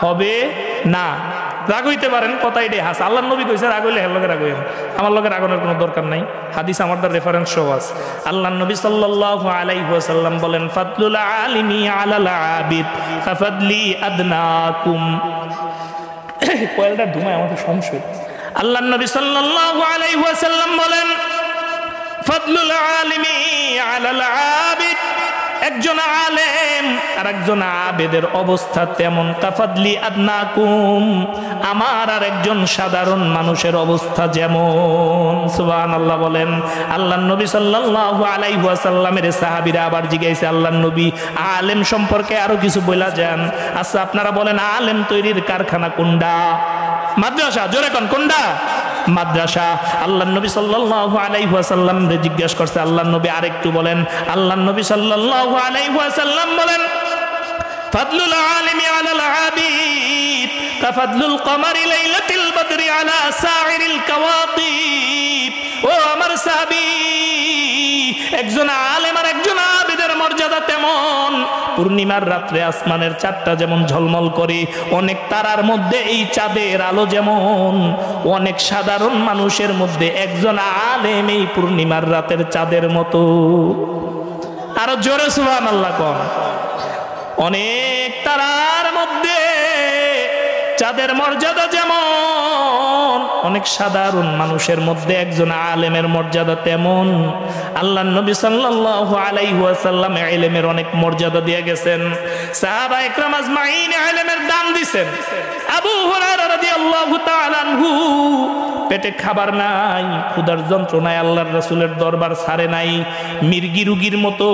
হবে না। রাগ হইতে পারেন, কথা এটাই হাস। আল্লাহর নবী কইছে রাগ হইলে হের লগে রাগ হইেন, আমার লগে রাগনের কোনো দরকার নাই। হাদিস আমার দ্বারা রেফারেন্স সহ আছে। আল্লাহর নবী সাল্লাল্লাহু আলাইহি ওয়াসাল্লাম বলেন, ফাদলুল আলিমি আলাল আবিদ কাফাদলি আদনাকুম। কয়েলটা ধুমায় আমাদের সংশয়। আল্লাহর নবী সাল্লাল্লাহু আলাইহি ওয়াসাল্লাম বলেন, ফাদলুল আলিমি আলাল আবিদ, একজন আলেম আর একজন আবেদের অবস্থা তেমন, কাফাদলি আদনাকুম, আমার আর একজন সাধারণ মানুষের অবস্থা যেমন। সুবহানাল্লাহ বলেন। আল্লাহর নবী সাল্লাল্লাহু আলাইহি ওয়াসাল্লামের সাহাবীরা আবার জিজ্ঞাসা, আল্লাহর নবী আলেম সম্পর্কে আরো কিছু বইলা যান। আচ্ছা আপনারা বলেন আলেম তৈরির কারখানা কোনটা? মাদ্রাসা। জোরে কোন কোনটা? মাদ্রাসা। আল্লাহর নবী সাল্লাল্লাহু আলাইহি ওয়াসাল্লাম রে জিজ্ঞাসা করছে, আল্লাহর নবী আরেকটু বলেন। আল্লাহর নবী সাল্লাল্লাহু আলাইহি ওয়াসাল্লাম বলেন, ফাদলুল আলিমি আলাল আবিদ কাফাদলুল কমারি লাইলাতিল বদরি আলা সাইরিল কাওয়াকিব। ও আমার সাহাবী, একজন আলেম আর একজন আবেদের মর্যাদা তেমন, পূর্ণিমার রাত্রে আসমানের চাঁদটা যেমন ঝলমল করে, অনেক তারার মধ্যে এই চাঁদের আলো যেমন, অনেক সাধারণ মানুষের মধ্যে একজন আলেম এই পূর্ণিমার রাতের চাঁদের মতো। আরো জোরে সুবহানাল্লাহ কোন। অনেক তারার মধ্যে চাঁদের মর্যাদা যেমন, অনেক সাধারণ মানুষের মধ্যে একজন আলেমের মর্যাদা তেমন। আল্লাহর নবী সাল্লাল্লাহু আলাইহি ওয়াসাল্লাম ইলমের অনেক মর্যাদা দিয়ে গেছেন। সাহাবা ইকরাম আজমাইন ইলমের দান দিবেন। আবু হুরায়রা রাদিয়াল্লাহু তাআলা আনহু পেটে খাবার নাই, ক্ষুধার যন্ত্রণায় আল্লাহর রাসূলের দরবার ছাড়ে নাই, মির্গি রুগীর মতো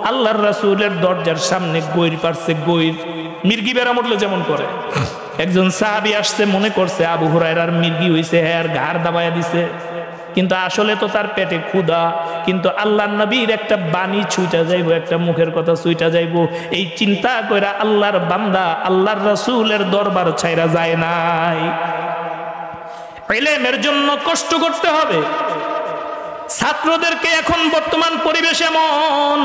আল্লাহর রাসূলের দরজার সামনে গৈর পারছে, গৈর মির্গি বেড়া মরলে যেমন করে। একজন সাহাবী আসছে, মনে করছে আবু হুরায়রার মির্গি হইছে, হ্যাঁ ঘাড় দাবায়া দিছে, কিন্তু আসলে তো তার পেটে ক্ষুধা। কিন্তু আল্লাহর নবীর একটা বাণী ছুঁইটা যাইব, একটা মুখের কথা ছুঁইটা যাইব, এই চিন্তা কইরা আল্লাহর বান্দা আল্লাহর রাসূলের দরবার ছাইরা যায় নাই। ইলমের জন্য কষ্ট করতে হবে। ছাত্রদেরকে এখন বর্তমান পরিবেশ এমন,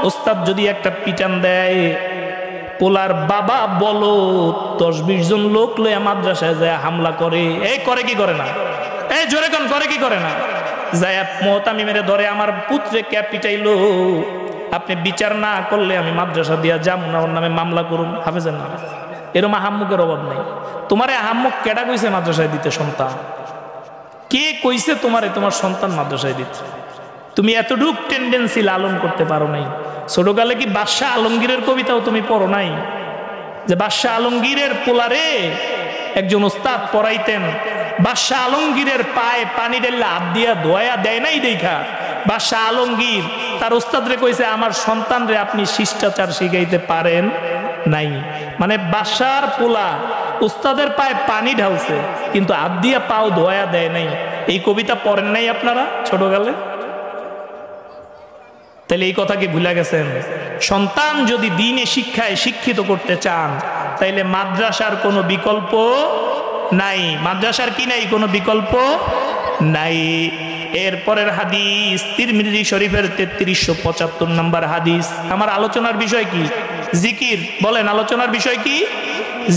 ওস্তাদ যদি একটা পিটান দেয়, পোলার বাবা বলো 10-20 জন লোক লইয়া মাদ্রাসায় যায় হামলা করে। এই করে কি করে না? এই জোরে কোন করে কি করে না? যায় মোহতামি মেরে ধরে, আমার পুত্রে কে পিটাইলো, আপনি বিচার না করলে আমি মাদ্রাসা দিয়া যাম না, ওর নামে মামলা করুন। হাফেজের নামে এরকম আহাম্মুকের অভাব নাই। তোমারে আহাম্মুক কেডা কইছে মাদ্রাসায় দিতে সন্তান? কে কইছে তোমারে তোমার সন্তান মাদ্রাসায় দিতে? তুমি এতটুক টেন্ডেন্সি লালন করতে পারো নাই? ছোটকালে কি বাদশাহ আলমগীরের কবিতাও তুমি পড়ো নাই? যে বাদশাহ আলমগীরের পোলারে একজন ওস্তাদ পড়াইতেন, বাদশাহ আলমগীরের পায়ে পানি ঢেলে হাত দিয়া ধোয়া দেয় নাই দেখা বাদশাহ আলমগীর তার ওস্তাদরে কইছে, আমার সন্তান রে আপনি শিষ্টাচার শিখাইতে পারেন নাই। মানে বাদশার পোলা উস্তাদের পায়ে পানি ঢালছে, কিন্তু হাত দিয়া পাও ধোয়া দেয় নাই। এই কবিতা পড়েন নাই আপনারা ছোটকালে? তাহলে এই কথা কি ভুলে গেছেন? সন্তান যদি দ্বীনে শিক্ষায় শিক্ষিত করতে চান, তাইলে মাদ্রাসার কোনো বিকল্প নাই। মাদ্রাসার কি নাই? কোনো বিকল্প নাই। এরপরের হাদিস তিরমিজি শরীফের 3375 নম্বর হাদিস। আমার আলোচনার বিষয় কি? জিকির। বলেন আলোচনার বিষয় কি?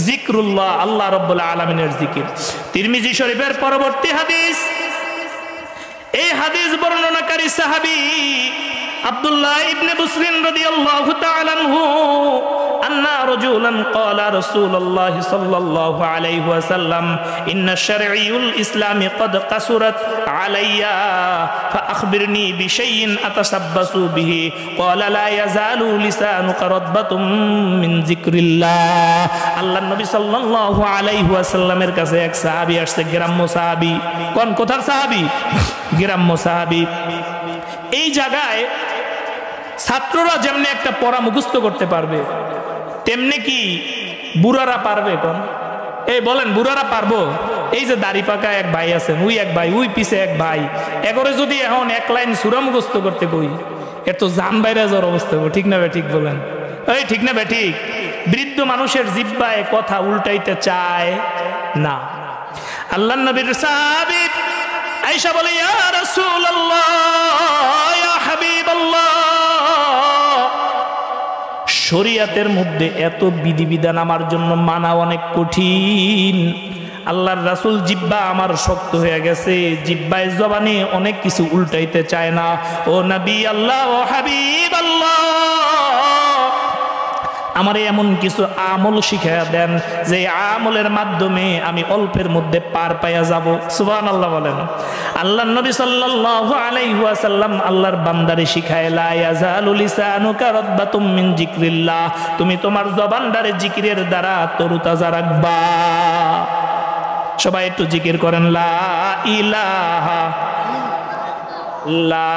জিক্রুল্লাহ, আল্লাহ রাব্বুল আলামিনের জিকির। তিরমিজি শরীফের পরবর্তী হাদিস, এই হাদিস বর্ণনাকারী সাহাবী আব্দুল্লাহ ইবনে বুসরিন রাদিয়াল্লাহু তাআলা আনহু আন্না রাজুলান ক্বালা রাসূলুল্লাহ সাল্লাল্লাহু আলাইহি ওয়াসাল্লাম ইন্না শারঈউল ইসলামি ক্বাদ কাসুরাত আলাইয়া ফাআখবিরনি বিশাইইন আতাসাব্বাসু বিহি ক্বালা লা ইয়াজালু লিসানুকা রাদবাতুম মিন যিকরিল্লাহ। আল্লাহর নবী সাল্লাল্লাহু আলাইহি ওয়াসাল্লামের কাছে এক সাহাবী আসছে, গ্রাম্য সাহাবী। কোন কোথার সাহাবী? গ্রাম্য সাহাবী। এই জায়গায় ছাত্ররা যেমনি একটা পড়া মুখস্থ করতে পারবে, তেমনি কি বুড়ারা পারবে? কোন এই বলেন, বুড়ারা পারবো? এই যে দাড়ি পাকা এক ভাই আছেন, ওই এক ভাই, ওই পিছে এক ভাই, এগরে যদি এখন এক লাইন সূরা মুখস্থ করতে কই, এত জান বাইরে যাওয়ার অবস্থা। ঠিক না বে ঠিক? বলেন এই ঠিক না বে ঠিক? বৃদ্ধ মানুষের জিহ্বায় কথা উল্টাইতে চায় না। আল্লাহর নবীর সাহাবী আয়েশা বলে, ইয়া রাসূলুল্লাহ, ইয়া হাবিবাল্লাহ, শরীয়তের মধ্যে এত বিধিবিধান আমার জন্য মানা অনেক কঠিন। আল্লাহর রাসূল জিহ্বা আমার শক্ত হয়ে গেছে, জিহ্বায় জবানে অনেক কিছু উল্টাইতে চায় না। ও নবী আল্লাহ, ও হাবিব আল্লাহ, আমার এমন কিছু আমল শিখায়া দেন যে আমলের মাধ্যমে আমি অল্পের মধ্যে পার পাইয়া যাব। সুবহানাল্লাহ বলেন। আল্লাহর নবী সাল্লাল্লাহু আলাইহি ওয়াসাল্লাম আল্লাহর বান্দারে শিখায়, লা ইয়াজালু লিসানুকা রাদবাতুম মিন যিকরিল্লাহ, তুমি তোমার জবানটারে জিকিরের দ্বারা তরুতাজা রাখবা। সবাই একটু জিকির করেন, লা ইলাহা, লা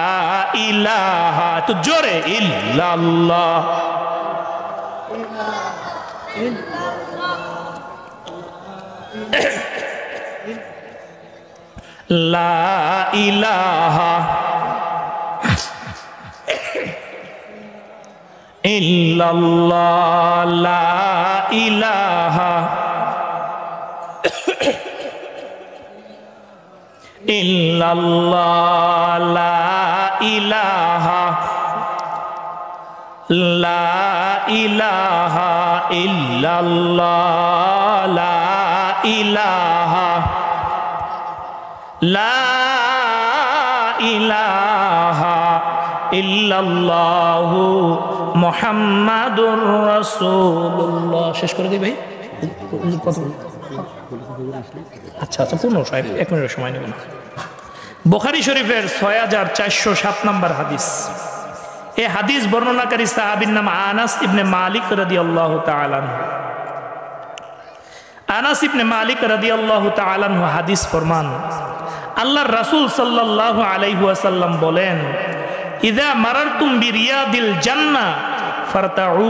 ইলাহা, তো জোরে, ইল্লাল্লাহ, লা ইলাহা ইল্লাল্লাহ, লা ইলাহা ইল্লাল্লাহ, লা ইলাহা, লা ইলাহা ইল্লাল্লাহ, লা ইলাহা, লা ইলাহা ইল্লাল্লাহু মুহাম্মাদুর রাসূলুল্লাহ। শেষ করে দিই ভাই, কত আচ্ছা আচ্ছা 15 1 মিনিট সময় নেবেন। বুখারী শরীফের 6407 নম্বর হাদিস। এই হাদিস বর্ণনাকারী সাহাবীর নাম আনাস ইবনে মালিক রাদিয়াল্লাহু তাআলা আনহু। আনাস ইবনে মালিক রাদিয়াল্লাহু তাআলা আনহু হাদিস ফরমান, আল্লাহর রাসূল সাল্লাল্লাহু আলাইহি ওয়াসাল্লাম বলেন, ইযা মারারতুম বিরিয়াদিল জান্নাহ ফারতাউ।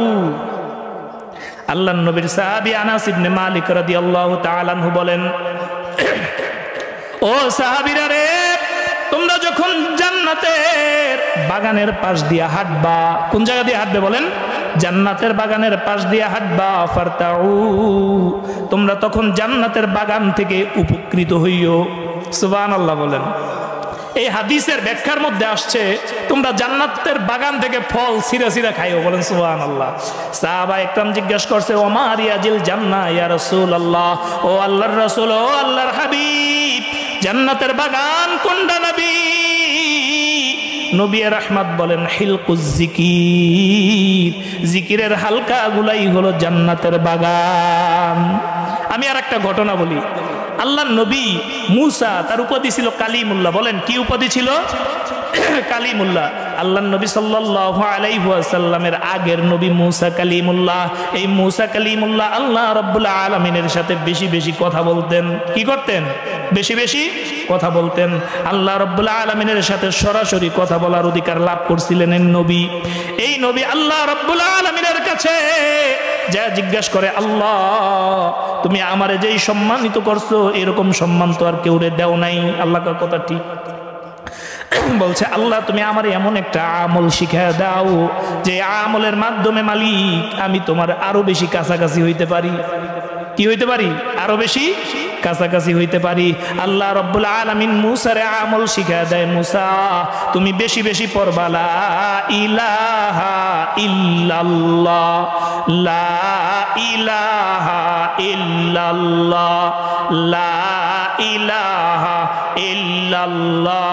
আল্লাহর নবীর সাহাবী আনাস ইবনে মালিক রাদিয়াল্লাহু তাআলা আনহু বলেন, ও সাহাবীরা রে, তোমরা যখন জান্নাতের বাগানের পাশ দিয়ে হাঁটবা, কোন জায়গা দিয়ে হাঁটবে বলেন? জান্নাতের বাগানের পাশ দিয়ে হাঁটবা, ফারতাউ, তোমরা তখন জান্নাতের বাগান থেকে উপকৃত হইও। সুবহানাল্লাহ বলেন। এই হাদিসের ব্যাখ্যার মধ্যে আসছে তোমরা জান্নাতের বাগান থেকে ফল ছিঁড়া ছিঁড়া খাইও। বলেন সুবহানাল্লাহ। সাহাবা একরাম জিজ্ঞাসা করছে, ও মারিয়াজিল জান্নাহ ইয়া রাসূলুল্লাহ, ও আল্লাহর রাসূল, ও আল্লাহর হাবিব, জান্নাতের বাগান কোনটা নবী? নবী রাহমাত বলেন, হিলকুজ জিকির, জিকিরের হালকা গুলাই হলো জান্নাতের বাগান। আমি আর একটা ঘটনা বলি। আল্লাহর নবী মূসা, তার উপাধি ছিল কালিমুল্লাহ। বলেন কি উপাধি ছিল? কালিমুল্লাহ। আল্লাহর নবী সাল্লাল্লাহু আলাইহি ওয়াসাল্লামের আগের নবী মূসা কালিমুল্লাহ। এই মূসা কালিমুল্লাহ আল্লাহ রাব্বুল আলামিনের সাথে বেশি বেশি কথা বলতেন। কি করতেন? বেশি বেশি কথা বলতেন। আল্লাহ রাব্বুল আলামিনের সাথে সরাসরি কথা বলার অধিকার লাভ করছিলেন এই নবী। এই নবী আল্লাহ রাব্বুল আলামিনের কাছে যা জিজ্ঞাসা করে, আল্লাহ তুমি আমারে যেই সম্মানিত করছো এরকম সম্মান তো আর কেউ দেও নাই। আল্লাহর কথা ঠিক। বলছে, আল্লাহ তুমি আমার এমন একটা আমল শিখায় দাও যে আমলের মাধ্যমে মালিক আমি তোমার আরো বেশি কাছাকাছি হইতে পারি। কি হইতে পারি? আরো বেশি কাছাকাছি হইতে পারি। আল্লাহ রাব্বুল আলামিন মূসারে আমল শিখায় দেয়, মূসা তুমি বেশি বেশি পড়বা লা ইলাহা ইল্লাল্লাহ, লা ইলাহা ইল্লাল্লাহ, লা ইলাহা ইল্লাল্লাহ।